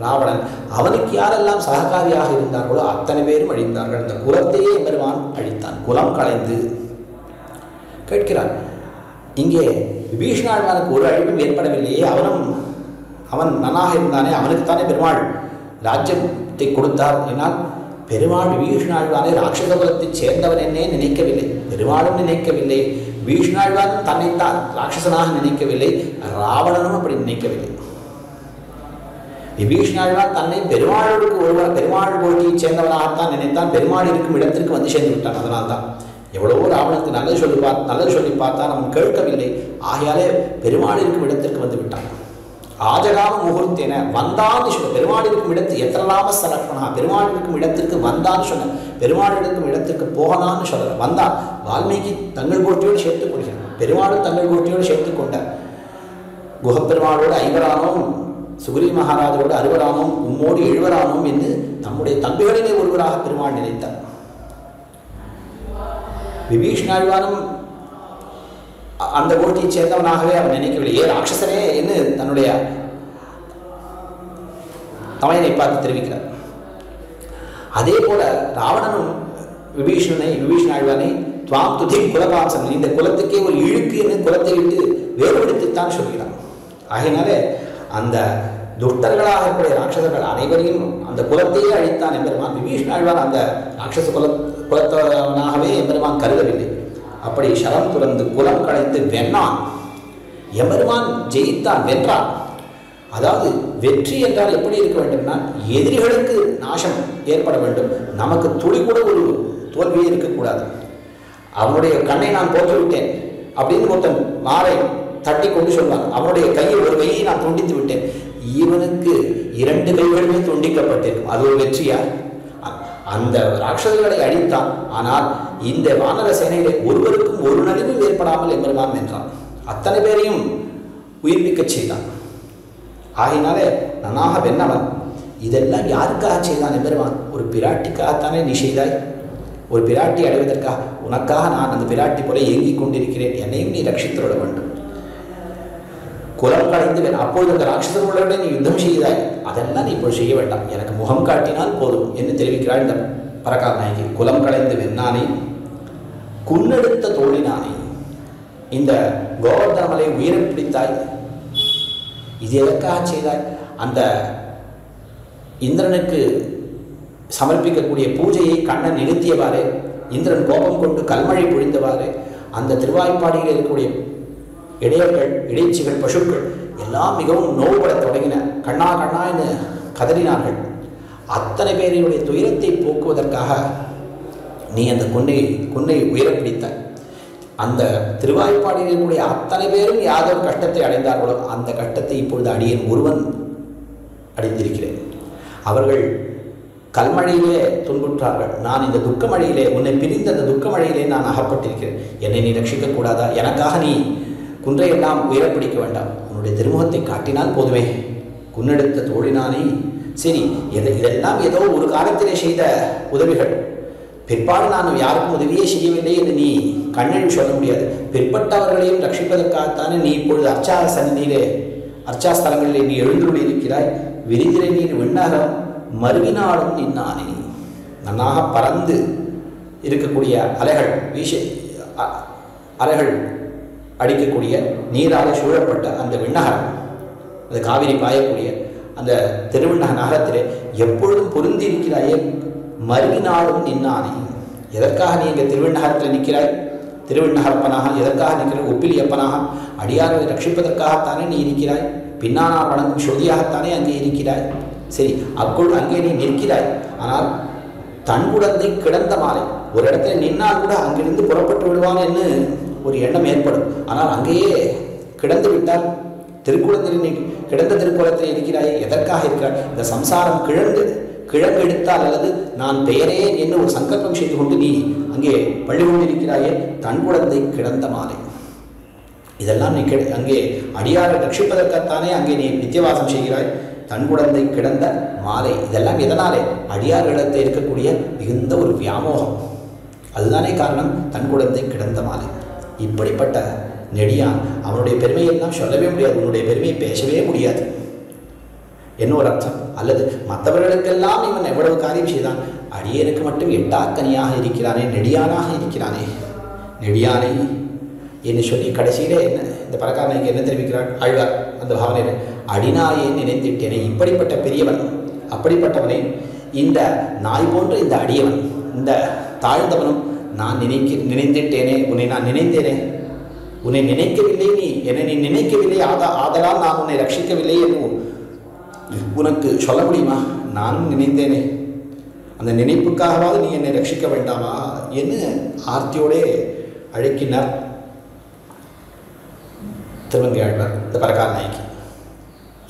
ராவணன். அவனுக்கு யாரெல்லாம் சககாரியாக இருந்தார்களோ அத்தனை பேரும் அழிந்தார்கள். அந்த குலத்தையே பெருமான் அழித்தான். குலம் களைந்து கேட்கிறான். இங்கே விபீஷணாழ்வானுக்கு ஒரு அழிவும் ஏற்படவில்லையே, அவன் நன்னாக இருந்தானே, அவனுக்குத்தானே பெருமாள் ராஜ்யத்தை கொடுத்தார். என்னால் பெருமாள் விபீஷணாழ்வானை ராட்சச குலத்தைச் சேர்ந்தவன் என்னே நினைக்கவில்லை, பெருமாளும் நினைக்கவில்லை, விபீஷணாழ்வானும் தன்னைத்தான் ராட்சசனாக நினைக்கவில்லை, ராவணனும் அப்படி நினைக்கவில்லை. விபீஷணாழ்வான் தன்னை பெருமாள் கோஷ்டியைச் சேர்ந்தவனாகத்தான் நினைத்தான். பெருமாள் இருக்கும் இடத்திற்கு வந்து சேர்ந்து விட்டான். அதனால்தான் எவ்வளவோ ராவணனுக்கு நல்லது சொல்லி பார்த்தான், அவன் கேட்கவில்லை. ஆகையாலே பெருமாள் இருக்கும் இடத்திற்கு வந்து விட்டான். ஆஜகாம முகூர்த்தேன வந்தான்னு சொன்ன, பெருமாள் இருக்கும் இடத்து எத்தனாம சலக்ஷணா, பெருமாள் இருக்கும் இடத்திற்கு வந்தான்னு சொன்ன, பெருமாள் இருக்கும் இடத்திற்கு போகலான்னு சொல்ல வந்தான். வால்மீகி தங்கள் கோஷ்டியோடு சேர்த்துக் கொள்கிறான், பெருமாளும் தங்கள் கோஷ்டியோடு சேர்த்துக் கொண்டார். குகப்பெருமாளோடு 5 சுக்ரீவ மகாராஜரோடு 60 உம்மோடு 70 என்று நம்முடைய தம்பிகளிலே ஒருவராக பெருமாள் நினைத்தார். விபீஷணாழ்வானும் அந்த கோஷ்டியை சேர்ந்தவனாகவே அவன் நினைக்கவில்லை. ஏ ராட்சசனே என்று தன்னுடைய தமையனை பார்த்து தெரிவிக்கிறார். அதே போல ராவணனும் விபீஷணாழ்வானை துவாம் துதி குலபாசம், இந்த குலத்துக்கே ஒரு இழுக்கு என்று குலத்தை விட்டு வேறுபடுத்தித்தான் சொல்கிறான். ஆகையினாலே அந்த துஷ்டர்களாக இருக்கக்கூடிய ராட்சசர்கள் அனைவரையும் அந்த குலத்தையே அழித்தான் எம்பெருமான். விபீஷணாழ்வான் அந்த ராட்சச குலத்தவனாகவே எம்பெருமான் கருதவில்லை. அப்படி சரம் துறந்து குலம் களைந்து வெண்ணான். எம்பெருமான் ஜெயித்தான், வென்றான். அதாவது வெற்றி என்றால் எப்படி இருக்க வேண்டும்னா எதிரிகளுக்கு நாசம் ஏற்பட வேண்டும், நமக்கு துளி கூட ஒரு தோல்வியே இருக்கக்கூடாது. அவனுடைய கண்ணை நான் போட்டுவிட்டேன் அப்படின்னு ஒருத்தன் மாறை தட்டி கொண்டு சொல்வான். அவனுடைய ஒரு கையை நான் துண்டித்து விட்டேன், இவனுக்கு 2 கைகளுமே துண்டிக்கப்பட்டிருக்கும். அது ஒரு வெற்றியா? அந்த ராட்சசர்களை அழித்தான். ஆனால் இந்த வானர சேனையிலே ஒருவருக்கும் ஒரு நலிவும் ஏற்படாமல் எம்பெருமான் வென்றான். அத்தனை பேரையும் உயிர்ப்பிக்க செய்தான். ஆகினாலே நன்னாக வென்னவன். இதெல்லாம் யாருக்காக செய்தான் எம்பெருமான்? ஒரு பிராட்டிக்காகத்தானே நீ செய்தாய். ஒரு பிராட்டி அடைவதற்காக உனக்காக நான் அந்த பிராட்டி போல ஏங்கிக் கொண்டிருக்கிறேன், என்னையும் நீ ரட்சித்துவிட வேண்டும். குலம் களைந்து அப்பொழுது அந்த ராட்சசர்களோட நீ யுத்தம் செய்தாய், அதெல்லாம் நீ இப்போ செய்ய வேண்டாம், எனக்கு முகம் காட்டினால் போதும் என்று தெரிவிக்கிறாள் இந்த பரகால நாயகி. குலம் களைந்து வெண்ணானே, குன்னெடுத்த தோழினானே, இந்த கோவர்தன மலையை உயிரை பிடித்தாய், இது எதற்காக செய்தாய்? அந்த இந்திரனுக்கு சமர்ப்பிக்கக்கூடிய பூஜையை கண்ணன் நிறுத்தியவாறே, இந்திரன் கோபம் கொண்டு கல்மழை பொழிந்தவாறே, அந்த திருவாய்ப்பாடியில் இருக்கக்கூடிய இடையர்கள், இடைச்சிகள், பசுக்கள் எல்லாம் மிகவும் நோவுபட தொடங்கின. கண்ணா கண்ணா என்று கதறினார்கள். அத்தனை பேரையுடைய துயரத்தை போக்குவதற்காக நீ அந்த கொன்னை உயர பிடித்தாய். அந்த திருவாய்ப்பாடியில் இருக்கக்கூடிய அத்தனை பேரும் யாதொரு கஷ்டத்தை அடைந்தார்களோ அந்த கஷ்டத்தை இப்பொழுது அடியேன் ஒருவன் அடைந்திருக்கிறேன். அவர்கள் கல்மழையிலே துன்புற்றார்கள். நான் இந்த துக்கமழையிலே, உன்னை பிரிந்த அந்த துக்கமழையிலே நான் அகப்பட்டிருக்கிறேன். என்னை நீ ரட்சிக்கக்கூடாதா? எனக்காக நீ குன்றையெல்லாம் உயரப்பிடிக்க வேண்டாம். உன்னுடைய திருமுகத்தை காட்டினால் போதுமே. குன்னெடுத்த தோழினானே. சரி, இதெல்லாம் ஏதோ ஒரு காலத்திலே செய்த உதவிகள். பிற்பாடு நான் யாருக்கும் உதவியே செய்யவில்லை என்று நீ கண்ணழி சொல்ல முடியாது. பிற்பட்டவர்களையும் ரட்சிப்பதற்காகத்தானே நீ இப்பொழுது அர்ச்சா சந்நிதியிலே, அர்ச்சா ஸ்தலங்களிலே நீ எழுந்துள்ளி இருக்கிறாய். விரிதிரை நீர் விண்ணகம் மருவினாலும் நின்னானே. நன்னாக பறந்து இருக்கக்கூடிய அலைகள் அலைகள் அடிக்கக்கூடிய நீராக சூழப்பட்ட அந்த விண்ணகரம், அந்த காவிரி பாயக்கூடிய அந்த திருவிண்ணக நகரத்திலே எப்பொழுதும் பொருந்தி இருக்கிறாயே. மருவினாலும் நின்னானே. எதற்காக நீ இங்கே திருவிண்ணகரத்தில் நிற்கிறாய்? திருவிண்ணகரப்பனாக எதற்காக நிற்கிறாய்? ஒப்பிலியப்பனாக அடியார்களை ரட்சிப்பதற்காகத்தானே நீ இருக்கிறாய். பின்னானார் வணங்கும் சோதியாகத்தானே அங்கே இருக்கிறாய். சரி, அங்கே நீ நிற்கிறாய். ஆனால் தன் குழந்தை கிடந்த மாலை ஒரு இடத்துல நின்னால் கூட அங்கிருந்து புறப்பட்டு விடுவான் என்று ஒரு எண்ணம் ஏற்படும். ஆனால் அங்கேயே கிடந்து விட்டால் திருக்குளத்தில் நீ கிடந்த திருக்குளத்தில் இருக்கிறாய். எதற்காக இருக்கிறாய்? இந்த சம்சாரம் கிழங்கு எடுத்தால் அல்லது நான் பெயரேன் என்று ஒரு சங்கல்பம் செய்து கொண்டு நீ அங்கே பள்ளி கொண்டிருக்கிறாயே. தன் குழந்தை கிடந்த மாலை இதெல்லாம் நீ அங்கே அடியாரை ரட்சிப்பதற்காகத்தானே அங்கே நீ நித்தியவாசம் செய்கிறாய். தன் குழந்தை கிடந்த மாலை இதெல்லாம் எதனாலே? அடியார்களிடத்தில் இருக்கக்கூடிய மிகுந்த ஒரு வியாமோகம். அதுதானே காரணம். தன் குழந்தை கிடந்த மாலை. இப்படிப்பட்ட நெடியான் அவனுடைய பெருமையெல்லாம் சொல்லவே முடியாது. உன்னுடைய பெருமையை பேசவே முடியாது. என்ன ஒரு அர்த்தம்? அல்லது மற்றவர்களுக்கெல்லாம் இவன் எவ்வளவு காரியம் செய்தான், அடியனுக்கு மட்டும் எட்டாக்கனியாக இருக்கிறானே, நெடியானாக இருக்கிறானே. நெடியானை என்று சொல்லி கடைசியிலே என்ன இந்த பரக்காரனுக்கு என்ன தெரிவிக்கிறார் ஆழ்வார்? அந்த பாவனையில் அடிநாயை நினைத்திட்டேனே. இப்படிப்பட்ட பெரியவன், அப்படிப்பட்டவனே, இந்த நாய் போன்ற இந்த அடியவன், இந்த தாழ்ந்தவனும் நான் நினைத்திட்டேனே. உன்னை நான் நினைத்தேனே. உன்னை நினைக்கவில்லை, நீ என்னை நீ நினைக்கவில்லை, ஆதலால் நான் உன்னை ரட்சிக்கவில்லை என்று உனக்கு சொல்ல முடியுமா? நானும் நினைத்தேனே. அந்த நினைப்புக்காகவாவது நீ என்னை ரட்சிக்க வேண்டாமா என்று ஆர்த்தியோடே அழைக்கினார் திருவங்கை ஆழ்வார் இந்த பரக்கார நாய்க்கு.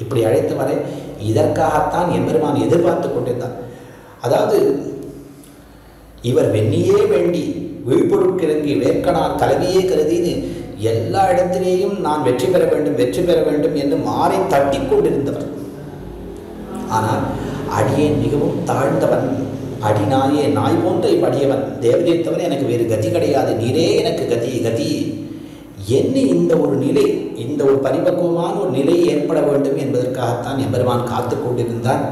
இப்படி அழைத்து வரை இதற்காகத்தான் எம்பெருமான் எதிர்பார்த்து கொண்டிருந்தார். அதாவது இவர் வெண்ணியே வேண்டி விழுப்பொருட்கிறங்கி வேர்க்கனார் கலவியே கருதின்னு எல்லா இடத்திலேயும் நான் வெற்றி பெற வேண்டும் என்று மாறை தட்டி கொண்டிருந்தவர். ஆனால் அடியேன் மிகவும் தாழ்ந்தவன், அடிநாயே, நாய் போன்ற இவ்வடியவன், தேவதை தவிர எனக்கு வேறு கதி கிடையாது, நீரே எனக்கு கதி என்ன இந்த ஒரு நிலை, இந்த ஒரு பரிபக்குவமான ஒரு நிலை ஏற்பட வேண்டும் என்பதற்காகத்தான் எம்பெருமான் காத்து கொண்டிருந்தார்.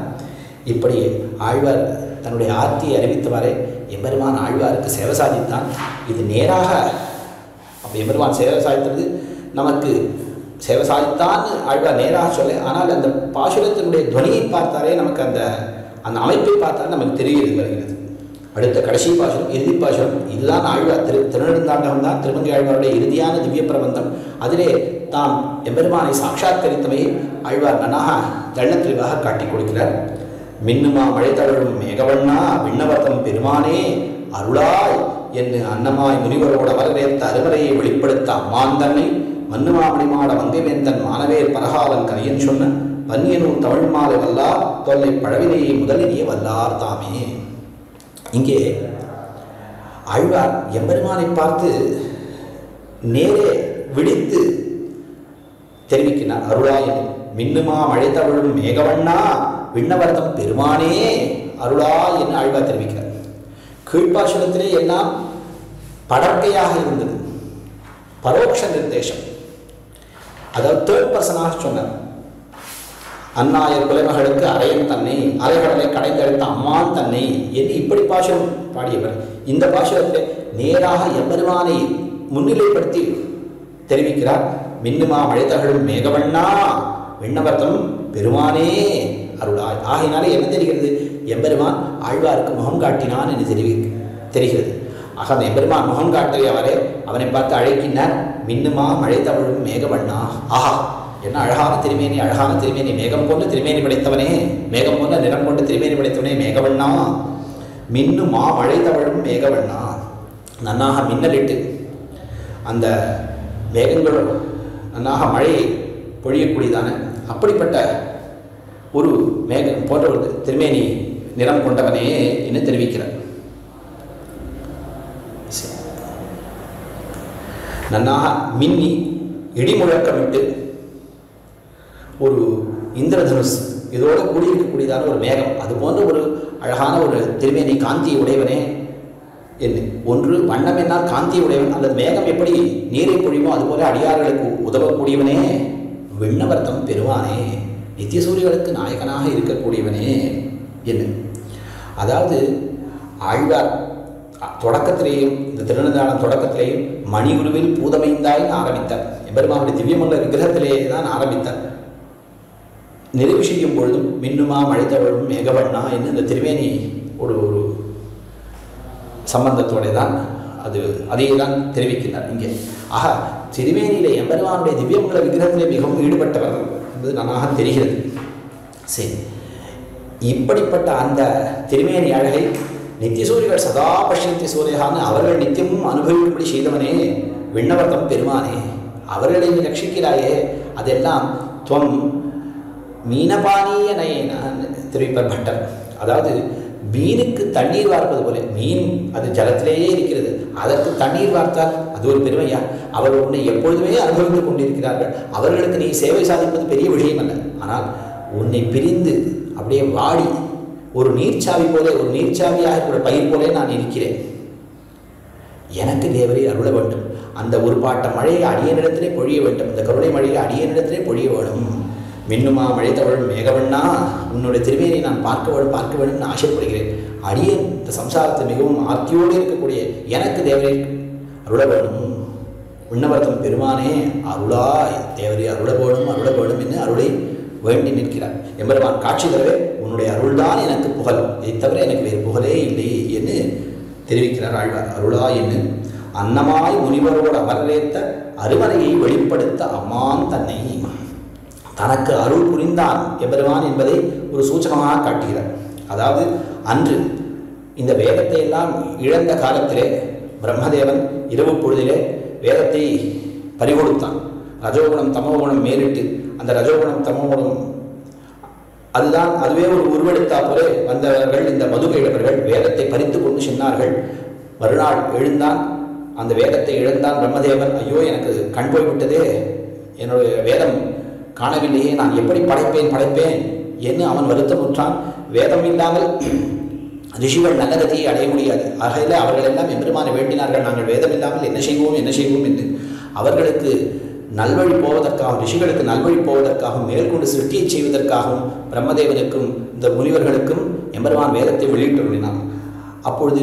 இப்படி ஆழ்வார் தன்னுடைய ஆர்த்தியை அறிவித்தவாறே எம்பெருமான் ஆழ்வாருக்கு சேவை சாதித்தான். இது நேராக அப்படி எம்பெருமான் சேவை சாதித்தது நமக்கு சேவை சாதித்தான் ஆழ்வார் நேராக சொல்ல. ஆனால் அந்த பாசுரத்தினுடைய துவனியை பார்த்தாலே நமக்கு அந்த அமைப்பை பார்த்தாலே நமக்கு வருகிறது. அடுத்த கடைசி பாசுரம், இறுதி பாசுரம், இதுதான் ஆழ்வார் திருநெடுந்தாண்டகம் தான் திருமங்கை ஆழ்வாருடைய இறுதியான திவ்ய பிரபந்தம். அதிலே தாம் எம்பெருமானை சாட்சாத்கரித்தமையை ஆழ்வார் நன்னாக தெள்ளத்தெளிவாக காட்டிக் கொடுக்கிறார். மின்னுமா மழை தவழும் மேகவண்ணா விண்ணவத்தம் பெருமானே அருளாய் என்று அன்னமாய் முனிவரோட வரவேற்ற அருமறையை வெளிப்படுத்த அம்மான் தன்னை மன்னுமா மணிமாட வங்கைவேந்தன் மானவேர் பரகாவன் கரியன் சொன்ன வன்னியனூர் தமிழ் மாலை வல்லார் தொல்லை பழவினையை முதலினியே வல்லார் தாமே. இங்கே ஆழ்வார் எம்பெருமானை பார்த்து நேரே விழித்து தெரிவிக்கிறார். அருளாய் மின்னுமா மழை தவழும் மேகவண்ணா விண்ணவர்த்தம் பெருமானே அருளாய் என்று ஆழ்வார் தெரிவிக்கிறார். கீழ்ப்பாசுரத்திலே எல்லாம் படற்கையாக இருந்தது, பரோட்ச நிர்தேசம், அதாவது தேர்ட் பர்சனாக சொன்னார். அன்னாயர் குலைமகளுக்கு அரையன் தன்னை, அரைகடலை கடைந்தெடுத்த அம்மான் தன்னை என்று இப்படி பாசுரம் பாடியவர். இந்த பாசுரத்தை நேராக எம்பெருமானை முன்னிலைப்படுத்தி தெரிவிக்கிறார். மின்னுமா மழைத்தகழும் மேகவண்ணா விண்ணவர்த்தம் பெருமானே அருளாய். ஆகையினாலே என்ன தெரிகிறது? எம்பெருமான் ஆழ்வாருக்கு முகம் காட்டினான் என்று தெரிகிறது. ஆக அந்த எம்பெருமான் முகம் காட்டியவரே அவனை பார்த்து அழைக்கின்றார். மின்னுமா மழை தவழும் மேகவண்ணா. ஆஹா, என்ன அழகான திருமேனி, மேகம் போன்ற திருமேனி படைத்தவனே, மேகம் போன்ற நிறம் கொண்ட திருமேனி படைத்தவனே மேகவண்ணா. மின்னுமா மழை தவழும் மேகவண்ணா. நன்னாக மின்னலிட்டு அந்த மேகங்கள் நன்னாக மழையை பொழியக்கூடியதான அப்படிப்பட்ட ஒரு மேகம் போன்ற ஒரு திருமேனி நிறம் கொண்டவனே என்று தெரிவிக்கிறார். நன்னாக மின்னி இடிமுழக்கமிட்டு ஒரு இந்திரதனுஷ் இதோடு கூடியிருக்கக்கூடியதான ஒரு மேகம், அது போன்ற ஒரு அழகான ஒரு திருமேனி காந்தி உடையவனே என்று. ஒன்று வண்ணம் என்னால் காந்தி உடையவன், அல்லது மேகம் எப்படி நீரை பொழியுமோ அதுபோல அடியார்களுக்கு உதவக்கூடியவனே, விண்ணவர்த்தம் பெறுவானே, நித்திய சூரியர்களுக்கு நாயகனாக இருக்கக்கூடியவனே என்று. அதாவது ஆழ்வார் தொடக்கத்திலேயும் இந்த திருநந்தாளம் தொடக்கத்திலேயும் மணிகுருவில் பூதமைந்தாய்னு ஆரம்பித்தார். எம்பெருமானுடைய திவ்யமங்கல விக்கிரகத்திலேயே தான் ஆரம்பித்தார். நிறைவு செய்யும் பொழுதும் மின்னுமா மழைத்தவழும் மேகவண்ணா என்று இந்த திருவேணி ஒரு ஒரு சம்பந்தத்தோடு தான் அதையே தான் தெரிவிக்கிறார் இங்கே. ஆக திருவேணியிலே எம்பெருமானுடைய திவ்யமங்கல விக்கிரகத்திலே மிகவும் ஈடுபட்டவர்கள் என்பது நன்றாக தெரிகிறது. சரி, இப்படிப்பட்ட அந்த திருமேனி அழகை நித்தியசூரிகள் சதா பஷ்யந்தி சூரியகான்னு அவர்கள் நித்தியமும் அனுபவிக்கும்படி செய்தவனே, விண்ணவர்த்தம் பெருமானே, அவர்களை நீ ரட்சிக்கிறாயே, அதெல்லாம் துவம் மீனபானீய நயன தெரிவிப்பர் பட்டர். அதாவது மீனுக்கு தண்ணீர் வார்ப்பது போல, மீன் அது ஜலத்திலேயே இருக்கிறது, அதற்கு தண்ணீர் வார்த்தால் அது ஒரு பெருமையா? அவர்கள் உன்னை எப்பொழுதுமே அனுபவித்துக் கொண்டிருக்கிறார்கள், அவர்களுக்கு நீ சேவை சாதிப்பது பெரிய விஷயம் அல்ல. ஆனால் உன்னை பிரிந்து அப்படியே வாடி ஒரு நீர்ச்சாவி போல, ஒரு நீர்ச்சாவியாக ஒரு பயிர் போலே நான் இருக்கிறேன். எனக்கு தேவரை அருள வேண்டும், அந்த ஒரு பாட்ட மழையை அடியனிடத்திலே பொழிய வேண்டும், இந்த கருணை மழையை அடியனிடத்திலே பொழிய வேண்டும். மின்னுமா மழைத்தவள் மேகவண்ணா, உன்னுடைய திருமையை நான் பார்க்க வேண்டும்னு ஆசைப்படுகிறேன். அடியன் இந்த சம்சாரத்தில் மிகவும் ஆர்த்தியோடு இருக்கக்கூடிய எனக்கு தேவரை அருள வேண்டும். விண்ணவர்த்தம் பெருமானே அருளாய், தேவரை அருள வேணும் என்று அருளை வேண்டி நிற்கிறார். எம்பெருமான் காட்சி தரவே உன்னுடைய அருள்தான் எனக்கு புகழ், இதை தவிர எனக்கு வேறு புகழே இல்லை என்று தெரிவிக்கிறார் ஆழ்வார். அருளாய் என்று அன்னமாய் முனிவரோடு அமர்வேத்த அருமறையை வெளிப்படுத்த அம்மான் தன்னை தனக்கு அருள் புரிந்தான் எம்பெருமான் என்பதை ஒரு சூச்சகமாக காட்டுகிறார். அதாவது அன்று இந்த வேதத்தை எல்லாம் இழந்த காலத்திலே பிரம்மதேவன் இரவு பொழுதிலே வேதத்தை பறிகொடுத்தான். ரஜோகுணம் தமோகுணம் மேலிட்டு அந்த ரஜோகுணம் தமோகுணம் அதுவே ஒரு உருவெடுத்தா போல வந்தவர்கள் இந்த மதுகைழவர்கள் வேதத்தை பறித்து கொண்டு சென்றார்கள். மறுநாள் எழுந்தான், அந்த வேதத்தை இழந்தான் பிரம்மதேவன். ஐயோ, எனக்கு கண் போய்விட்டதே, என்னுடைய வேதம் காணவில்லையே, நான் எப்படி படைப்பேன் என்று அவன் வருத்தமுற்றான். வேதம் இல்லாமல் ரிஷிகள் நல்ல கதியை அடைய முடியாது. ஆகையில் அவர்கள் எல்லாம் எம்பெருமானை வேண்டினார்கள், நாங்கள் வேதம் இல்லாமல் என்ன செய்வோம் என்று. அவர்களுக்கு நல்வழி போவதற்காகவும் ரிஷிகளுக்கு நல்வழி போவதற்காகவும் மேற்கொண்டு சிருஷ்டியை செய்வதற்காகவும் பிரம்மதேவனுக்கும் இந்த முனிவர்களுக்கும் எம்பெருமான் வேதத்தை வெளியிட்டுள்ளான். அப்பொழுது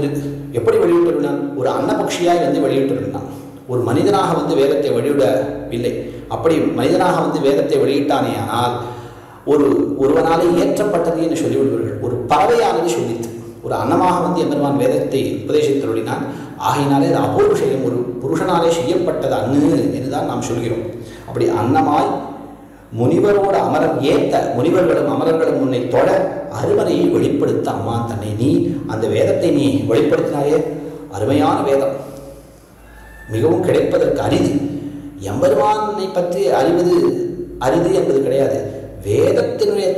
எப்படி வெளியிட்டுள்ளான்? ஒரு அன்னபக்ஷியாய் வந்து வெளியிட்டுள்ளான். ஒரு மனிதனாக வந்து வேதத்தை வெளியிடவில்லை. அப்படி மனிதனாக வந்து வேதத்தை வெளியிட்டானே ஆனால் ஒருவனாலே ஏற்றப்பட்டது என்று சொல்லிவிடுவார்கள். ஒரு பறவையானது சொல்லித்து ஒரு அன்னமாக வந்து எம்பெருமான் வேதத்தை உபதேசித்தருளினான். ஆகையினாலே அது அபூர்வஷயம், ஒரு புருஷனாலே செய்யப்பட்டது அன்னு என்றுதான் நாம் சொல்கிறோம். அப்படி அன்னமாய் முனிவரோடு அமரர் ஏத்த முனிவர்களும் அமரர்களும் உன்னை தொட அருமறையை வெளிப்படுத்த அம்மான் தன்னை. நீ அந்த வேதத்தை நீ வெளிப்படுத்தினாயே, அருமையான வேதம், மிகவும் கிடைப்பதற்கு அரிது. எம்பெருமானை பற்றி அறிவது அரிது என்பது கிடையாது, வேதத்தினுடைய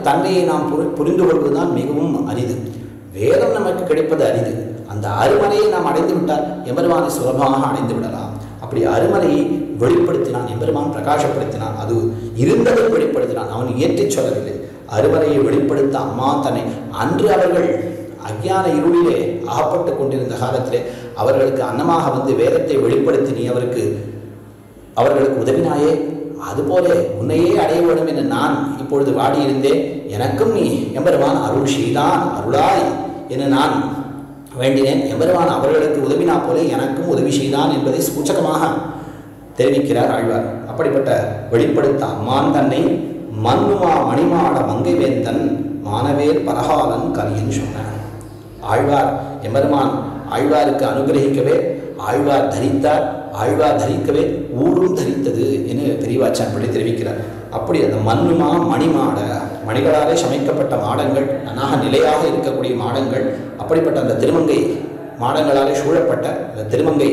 தன்மையை நாம் புரிந்து கொள்வதுதான் மிகவும் அரிது. வேதம் நமக்கு கிடைப்பது அரிது. அந்த அருமறையை நாம் அடைந்து விட்டால் எம்பெருமானை சுலபமாக அடைந்து விடலாம். அப்படி அருமறையை வெளிப்படுத்தினான் எம்பெருமான், பிரகாசப்படுத்தினான். அது இருந்ததை வெளிப்படுத்தினான், அவன் ஏற்றிச் சொல்லவில்லை. அருமறையை வெளிப்படுத்த அம்மா தன்னை. அன்று அவர்கள் அஞ்ஞான இருளிலே அகப்பட்டு கொண்டிருந்த காலத்திலே அவர்களுக்கு அன்னமாக வந்து வேதத்தை வெளிப்படுத்தி நீ அவர்களுக்கு உதவினாயே, அதுபோல உன்னையே அடைய வேண்டும் என்று நான் இப்பொழுது வாடியிருந்தேன். எனக்கும் நீ எம்பெருமான் அருள் செய்தான், அருளாய் என்று நான் வேண்டினேன். எம்பெருமான் அவர்களுக்கு உதவினா போல எனக்கும் உதவி செய்தான் என்பதை சூச்சகமாக தெரிவிக்கிறார் ஆழ்வார். அப்படிப்பட்ட வெளிப்படுத்த அம்மான் தன்னை மண்ணுமா மணிமாட மங்கை வேந்தன் மானவேர் பரகாலன் கலியன் சொன்னார். ஆழ்வார் எம்பெருமான் ஆழ்வாருக்கு அனுகிரகிக்கவே ஆழ்வார் தரித்தார், ஆழ்வார் தரிக்கவே ஊரும் தரித்தது என்று பெரியவாச்சான் படி தெரிவிக்கிறார். அப்படி அந்த மண்ணுமா மணிமாட, மணிகளாலே சமைக்கப்பட்ட மாடங்கள், நன்னாக நிலையாக இருக்கக்கூடிய மாடங்கள், அப்படிப்பட்ட அந்த திருமங்கை மாடங்களாலே சூழப்பட்ட அந்த திருமங்கை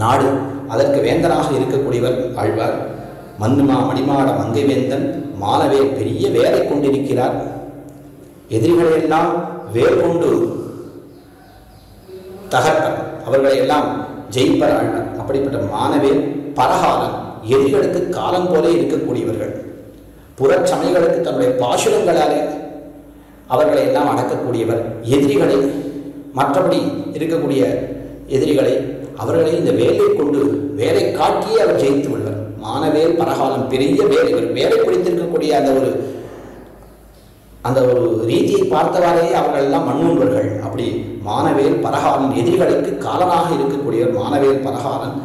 நாடு. அதற்கு வேந்தனாக இருக்கக்கூடியவர் ஆழ்வார். மன்னுமா மணிமாட மங்கை வேந்தன் மானவே பெரிய வேலை கொண்டிருக்கிறார். எதிரிகளையெல்லாம் வேல் கொண்டு தகர்ப்பர், அவர்களை எல்லாம் ஜெயிப்பர் ஆழ்வார். அப்படிப்பட்ட மானவேல் பரகாலன், எதிரிகளுக்கு காலம் போல இருக்கக்கூடியவர்கள். புறச்சமயங்களுக்கு தன்னுடைய பாசுரங்களாலே அவர்களை எல்லாம் அடக்கக்கூடியவர். எதிரிகளை, மற்றபடி இருக்கக்கூடிய எதிரிகளை, அவர்களை இந்த வேலை கொண்டு வேலை காட்டியே அவர் ஜெயித்து விடுவார். மானவேல் பரகாலம், பெரிய வேலை, வேலை பிடித்திருக்கக்கூடிய அந்த ஒரு ரீதியை பார்த்தவாறே அவர்கள் எல்லாம் மண்ணுண்பர்கள். அப்படி மானவேல் பரகாலன், எதிரிகளுக்கு காலனாக இருக்கக்கூடியவர் மானவேல் பரகாலன்.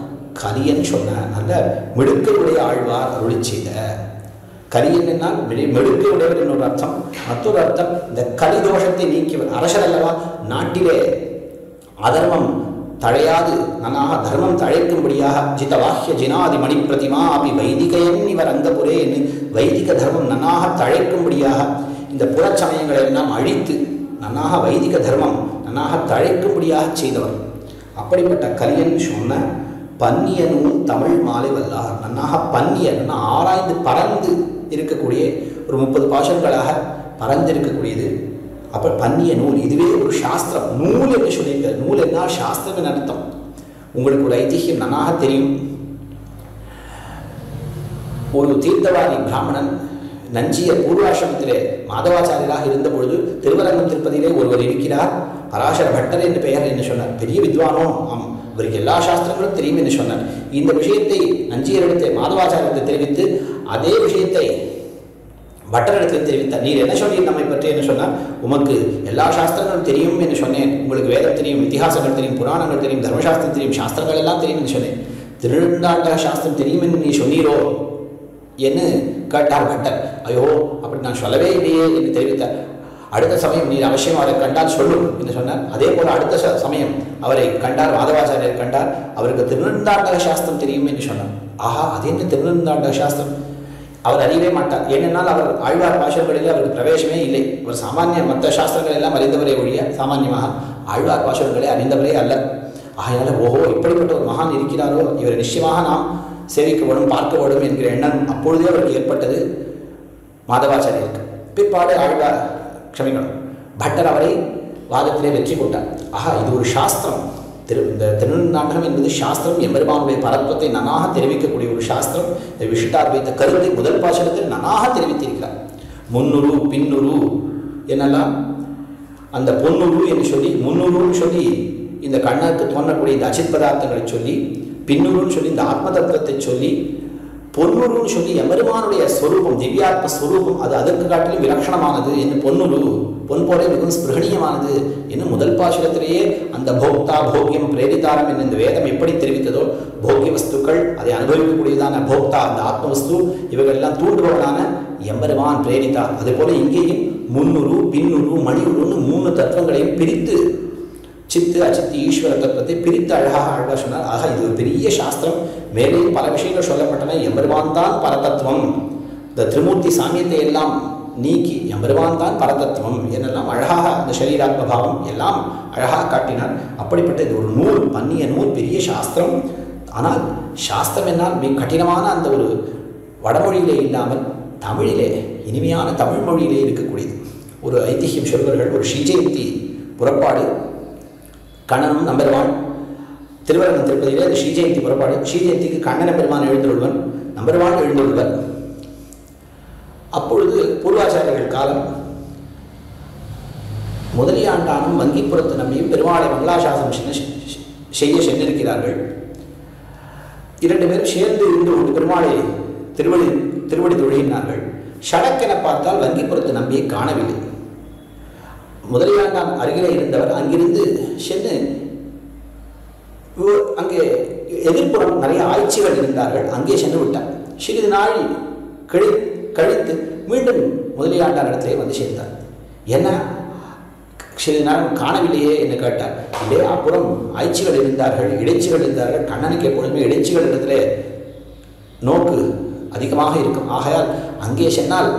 கலியன் சொன்ன நல்ல மிடுக்குடைய ஆழ்வார் அருளி செய்த. கலியன் என்னால் மெடுக்கு உடையவர் என்னொரு அர்த்தம். மற்றொரு அர்த்தம் இந்த கலிதோஷத்தை நீக்கியவர். அரசர் அல்லவா, நாட்டிலே அதர்மம் தழையாது நன்னாக தர்மம் தழைக்கும்படியாக ஜிதவாஹ்ய ஜினாதி மணி பிரதிமா அப்படி வைதிகையன் இவர் அந்தபுரே என்று வைதிக தர்மம் நன்னாக தழைக்கும்படியாக இந்த புறச்சமயங்களை எல்லாம் அழித்து நன்னாக வைதிக தர்மம் நன்னாக தழைக்கும்படியாக செய்தவர். அப்படிப்பட்ட கலியன் சொன்ன பன்னிய நூல் தமிழ் மாலை வல்லார். நன்னாக பன்னிய ஆராய்ந்து பறந்து இருக்கக்கூடிய ஒரு 30 பாஷங்களாக பறந்து இருக்கக்கூடியது. அப்போ பன்னிய நூல், இதுவே ஒரு சாஸ்திரம். நூல் என்று சொல்லியிருக்கார். நூல் என்ன, சாஸ்திரம் என அர்த்தம். உங்களுக்கு ஒரு ஐதிஹ்யம் நன்னாக தெரியும். ஒரு தீர்த்தவாதி பிராமணன் நஞ்சியர் பூர்வாசிரமத்திலே மாதவாச்சாரியராக இருந்த பொழுது திருவரங்கம் திருப்பதியிலே ஒருவர் இருக்கிறார். பராசர பட்டர் என்று பெயர் என்று சொன்னார். பெரிய வித்வானோ, ஆம், இவருக்கு எல்லா சாஸ்திரங்களும் தெரியும் என்று சொன்னார். இந்த விஷயத்தை நஞ்சியரிடத்தை மாதவாச்சாரியத்தை தெரிவித்து அதே விஷயத்தை பட்டரிடத்தில் தெரிவித்தார். நீர் என்ன சொன்னீர் நம்மை பற்றி என்று சொன்னார். உமக்கு எல்லா சாஸ்திரங்களும் தெரியும் என்று சொன்னேன். உங்களுக்கு வேதம் தெரியும், இதிகாசங்கள் தெரியும், புராணங்கள் தெரியும், தர்மசாஸ்திரம் தெரியும், சாஸ்திரங்கள் எல்லாம் தெரியும் என்று சொன்னேன். திருநெடுந்தாண்ட சாஸ்திரம் தெரியும் என்று நீ சொன்னீரோ என்று கேட்டார் பட்டர். ஐயோ, அப்படி நான் சொல்லவே இல்லையே என்று தெரிவித்தார். அடுத்த சமயம் நீர் அவசியம் அவரை கண்டால் சொல்லும் என்று சொன்னார். அதே போல அடுத்த சமயம் அவரை கண்டார், மாதவாச்சாரியர் கண்டார். அவருக்கு திருநெடுந்தாண்டக சாஸ்திரம் தெரியும் என்று சொன்னார். ஆஹா, அது என்ன திருநெடுந்தாண்டக சாஸ்திரம்? அவர் அறியவே மாட்டார். ஏனென்றால் அவர் ஆழ்வார் பாசுரங்களிலே அவருக்கு பிரவேசமே இல்லை. அவர் சாமானிய மற்ற சாஸ்திரங்கள் எல்லாம் அறிந்தவரே ஒழிய சாமானியமாக ஆழ்வார் பாசுரங்களே அறிந்தவரே அல்ல. ஆகையால ஓஹோ, இப்படிப்பட்ட ஒரு மகான் இருக்கிறாரோ, இவரை நிச்சயமாக நாம் சேவிக்க வேண்டும், பார்க்க வேண்டும் என்கிற எண்ணம் அப்பொழுதே அவருக்கு ஏற்பட்டது மாதவாச்சாரியருக்கு. பிற்பாடு ஆழ்வார் பட்டர் அவரை வாதத்திலே வெற்றி கொண்டார். ஆஹா, இது ஒரு சாஸ்திரம். இந்த திருநாடகம் என்பது சாஸ்திரம். எம்பெருமானுடைய பரத்வத்தை நன்னாக தெரிவிக்கக்கூடிய ஒரு சாஸ்திரம். இந்த விசிஷ்டாத்வைத கருத்தை முதல் பாசுரத்தில் நன்னாக தெரிவித்திருக்கிறார். முன்னுரு பின்னுரு என்னெல்லாம் அந்த பொன்னுரு என்று சொல்லி, முன்னுருன்னு சொல்லி இந்த கண்ணுக்கு தோன்றக்கூடிய இந்த அச்சித் பதார்த்தங்களை சொல்லி, பின்னுருன்னு சொல்லி இந்த ஆத்ம தத்துவத்தை சொல்லி, பொன்னுருன்னு சொல்லி எம்பெருமானுடைய ஸ்வரூபம், திவ்யாத்ம ஸ்வரூபம் அது அதற்கு காட்டிலும் விலட்சணமானது என்று பொன்னுரு, பொன் போல மிகவும் ஸ்பிருகணியமானது என்று முதல் பாசுரத்திலேயே அந்த போக்தா போக்கியம் பிரேரிதாரம் என்ற இந்த வேதம் எப்படி தெரிவித்ததோ, போக்கிய வஸ்துக்கள் அதை அனுபவிக்கக்கூடியதான போக்தா அந்த ஆத்ம வஸ்து இவைகள் எல்லாம் தூண்டுபவனான எம்பெருமான் பிரேரிதா. அதே போல இங்கேயும் முன்னுரு பின்னுரு மணியுருன்னு 3 தத்துவங்களையும் பிரித்து, சித்து அச்சித்து ஈஸ்வர தத்துவத்தை பிரித்து அழகாக ஆழ்வார் சொன்னார். ஆக இது ஒரு பெரிய சாஸ்திரம். மேலேயும் பல விஷயங்கள் சொல்லப்பட்டன. எம்பெருமான் தான் பரதத்துவம், இந்த திரிமூர்த்தி சாமியத்தை எல்லாம் நீக்கி எம்பெருமான் தான் பரதத்துவம் என்னெல்லாம் அழகாக அந்த சரீராத்ம பாவம் எல்லாம் அழகாக காட்டினார். அப்படிப்பட்ட இது ஒரு நூல், பன்னிய நூல், பெரிய சாஸ்திரம். ஆனால் சாஸ்திரம் என்னால் மிக கடினமான அந்த ஒரு வடமொழியிலே இல்லாமல் தமிழிலே, இனிமையான தமிழ் மொழியிலே இருக்கக்கூடியது. ஒரு ஐதிஹ்யம் சொல்வர்கள், ஒரு ஸ்ரீஜெயந்தி புறப்பாடு, கண்ணனும் நம்பெருமான் திருவரங்கம் திருப்பதியிலே அது ஸ்ரீஜெயந்தி புறப்பாடு. ஸ்ரீஜெயந்திக்கு கண்ணன் பெருமான் எழுந்துள்ளுவன், நம்பெருமான் எழுந்துள்ளுவர். அப்பொழுது பூர்வாச்சாரியர்கள் காலம் முதலியாண்டானும் வங்கிப்புறத்து நம்பியும் பெருமாளை மங்களாசாசனம் செய்ய சென்றிருக்கிறார்கள். 2 பேரும் சேர்ந்து இருந்து ஒரு பெருமாளை திருவடி தொழுகினார்கள். ஷடக்கென பார்த்தால் வங்கிப்புறத்து நம்பியை காணவில்லை. முதலியாண்டான் அருகிலே இருந்தவர் அங்கிருந்து சென்று அங்கே எதிர்ப்புறம் நிறைய ஆய்ச்சிகள் இருந்தார்கள், அங்கே சென்று விட்டார். சிறிது நாள் கழித்து மீண்டும் முதலியாண்டார் இடத்திலே வந்து சேர்ந்தார். என்ன, சிறிது நாள் காணவில்லையே என்று கேட்டார். இதே அப்புறம் ஆய்ச்சிகள் இருந்தார்கள், இடைச்சிகள் இருந்தார்கள். கண்ணனுக்கு எப்பொழுதுமே இடைச்சிகள் இடத்திலே நோக்கு அதிகமாக இருக்கும். ஆகையால் அங்கே சென்னால்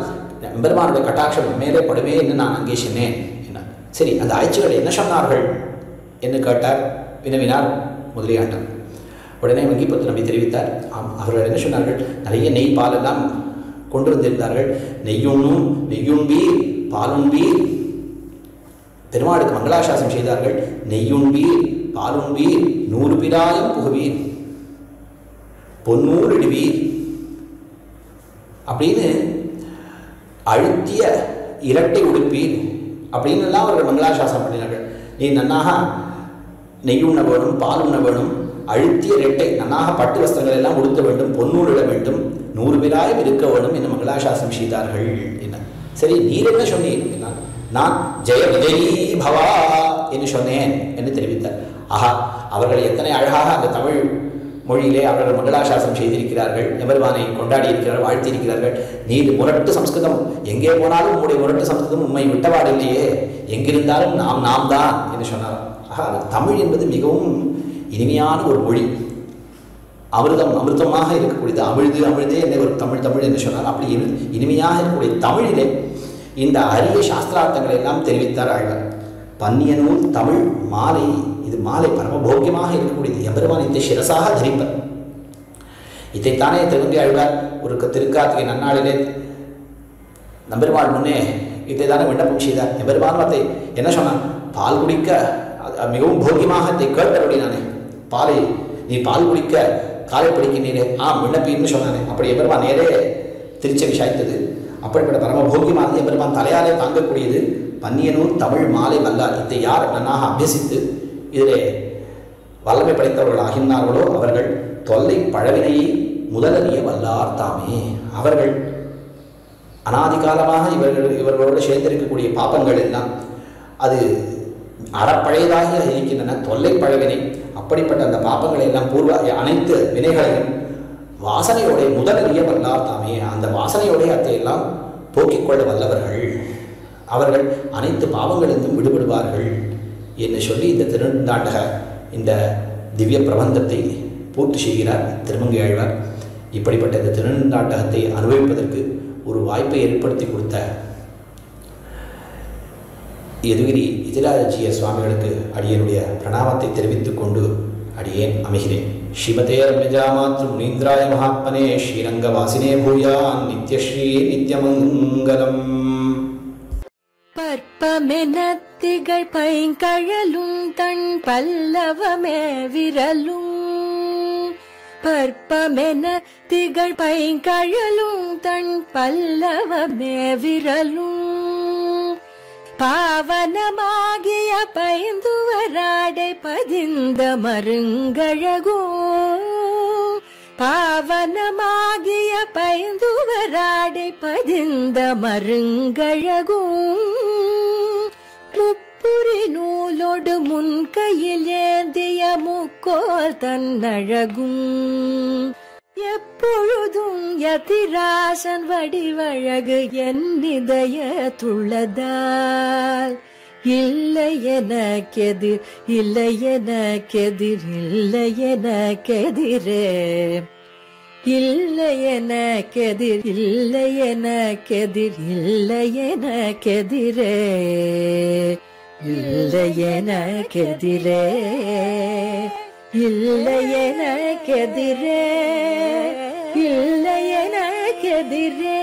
பெருமானுடைய கட்டாட்சம் மேலே படுமே என்று நான் அங்கே சென்னேன் என்றார். சரி, அந்த ஆய்ச்சிகள் என்ன சொன்னார்கள் என்று கேட்டார், வினவினார் முதலியாண்டார். உடனே வங்கிப்பத்து நம்பி தெரிவித்தார். அவர்கள் என்ன சொன்னார்கள், நிறைய நெய் பாலெல்லாம் கொண்டு வந்திருந்தார்கள். நெய்யுண்பீர் பாலுண்பீர், பெருமாளுக்கு மங்களாசாசனம் செய்தார்கள். நெய்யுண்பீர் பாலுண்பீர் 100 பிராயம் புகுவீர் பொன்னூறு இடுவீர் அப்படின்னு அழுத்திய இரட்டை உடுப்பீர் அப்படின்னு எல்லாம் அவர்கள் மங்களாசாசனம் பண்ணினார்கள். நீ நன்னாக நெய் உண்ண வேணும், பால் உண்ண வேணும், அழுத்திய இரட்டை நன்னாக பட்டு வஸ்திரங்கள் எல்லாம் உடுத்த வேண்டும், பொன்னூல் இட வேண்டும், 100 பிராயம் இருக்க வேண்டும் என்று மங்களாசாசனம் செய்தார்கள் என்ன. சரி, நீர் என்ன சொன்னீர்? நான் ஜெய விஜயீ பவா என்று சொன்னேன் என்று தெரிவித்தார். ஆஹா, அவர்கள் எத்தனை அழகாக அந்த தமிழ் மொழியிலே அவர்கள் மங்களாசாசனம் செய்திருக்கிறார்கள், எம்பெருமானை கொண்டாடி இருக்கிறார்கள், வாழ்த்தி இருக்கிறார்கள். நீர் முரட்டு சம்ஸ்கிருதம், எங்கே போனாலும் உங்களுடைய முரட்டு சம்ஸ்கிருதம் உண்மை விட்டவாடு இல்லையே, எங்கிருந்தாலும் நாம் தான் என்று சொன்னார். ஆஹா, தமிழ் என்பது மிகவும் இனிமையான ஒரு மொழி, அமிர்தமாக இருக்கக்கூடியது. அமிழ்தே என்ன ஒரு தமிழ் என்று சொன்னார். அப்படி இனிமையாக இருக்கக்கூடிய தமிழிலே இந்த அரிய சாஸ்திரார்த்தங்களை எல்லாம் தெரிவித்தார் ஆழ்வார். பன்னிய நூல் தமிழ் மாலை, இது மாலை பரமபோக்கியமாக இருக்கக்கூடியது. எம்பெருமான் இதை சிரசாக தரிப்பர். இதைத்தானே திருவங்கை ஆழ்வார் ஒரு திருக்கார்த்திகை நன்னாளிலே நம்பெருமாள் முன்னே இதை தானே விண்ணப்பம் செய்தார். எம்பெருமான் அதை என்ன சொன்னான், பால் குடிக்க மிகவும் போக்கியமாக இதை கேட்டபடி நானே, பாலை நீ பால் குடிக்க காலை பிடிக்கின்றீரே, விண்ணப்பின்னு சொன்னானே. அப்படி எம்பெருமான் நேரே திருச்செவி சாய்த்தது. அப்படிப்பட்ட பரமபோக்கியமானது எம்பெருமான் தலையாலே தாங்கக்கூடியது. பன்னியனூர் தமிழ் மாலை வல்லார், இதை யார் நன்னாக அபியசித்து இதிலே வல்லமை படைத்தவர்கள் ஆகினார்களோ அவர்கள் தொல்லை பழவினையை முதலறிய வல்லார் தாமே. அவர்கள் அனாதிகாலமாக இவர்களோடு சேர்ந்திருக்கக்கூடிய பாப்பங்கள் எல்லாம் அது அறப்பழையதாக இருக்கின்றன, தொல்லை பழவினை. அப்படிப்பட்ட அந்த பாப்பங்களை எல்லாம் அனைத்து வினைகளையும் வாசனையோட முதலறிய வல்லார் தாமே, அந்த வாசனையோட அதையெல்லாம் போக்கிக் கொள்ள வல்லவர்கள். அவர்கள் அனைத்து பாவங்களிலிருந்தும் விடுபடுவார்கள் என்று சொல்லி இந்த திருநெடுந்தாண்டக இந்த திவ்ய பிரபந்தத்தை பூர்த்தி செய்கிறார் திருமங்கை ஆழ்வார். இப்படிப்பட்ட இந்த திருநெடுந்தாண்டகத்தை அனுபவிப்பதற்கு ஒரு வாய்ப்பை ஏற்படுத்தி கொடுத்த யதுகிரி இதிராஜிய சுவாமிகளுக்கு அடியனுடைய பிரணாமத்தை தெரிவித்துக் கொண்டு அடியேன் அமைகிறேன். ஸ்ரீமதே ரம்யஜாமாத்ரு முனீந்திராய மகாத்மனே ஸ்ரீரங்கவாசினே பூயான் நித்யஸ்ரீ நித்யமங்கலம். பற்பமெனத்திகள் பைங்கழலும் தன் பல்லவமே விரலும், பற்பமெனத்திகள் பைங்கழலும் தன் பல்லவமே விரலும், பாவனமாகிய பைந்துவராடை பதிந்த மருங்கழகோ, பாவனமாகிய பைந்துவராடை பதிந்த மருங்கழகோ, முப்புரி நூலோடு முன்கையில் ஏந்திய முக்கோல் தன்னழகும், எப்பொழுதும் யதிராசன் வடிவழகு என் இதயத்துள்ளதால், இல்லை எனக்கெதிர் இல்லை எனக்கெதிர் இல்லை எனக்கெதிரே, இல்லை எனக்கெதிர் இல்லை எனக்கெதிர் இல்லை எனக்கெதிரே, இல்லை எனக்கெதிரே, இல்லை எனக்கெதிரே, இல்லை எனக்கெதிரே.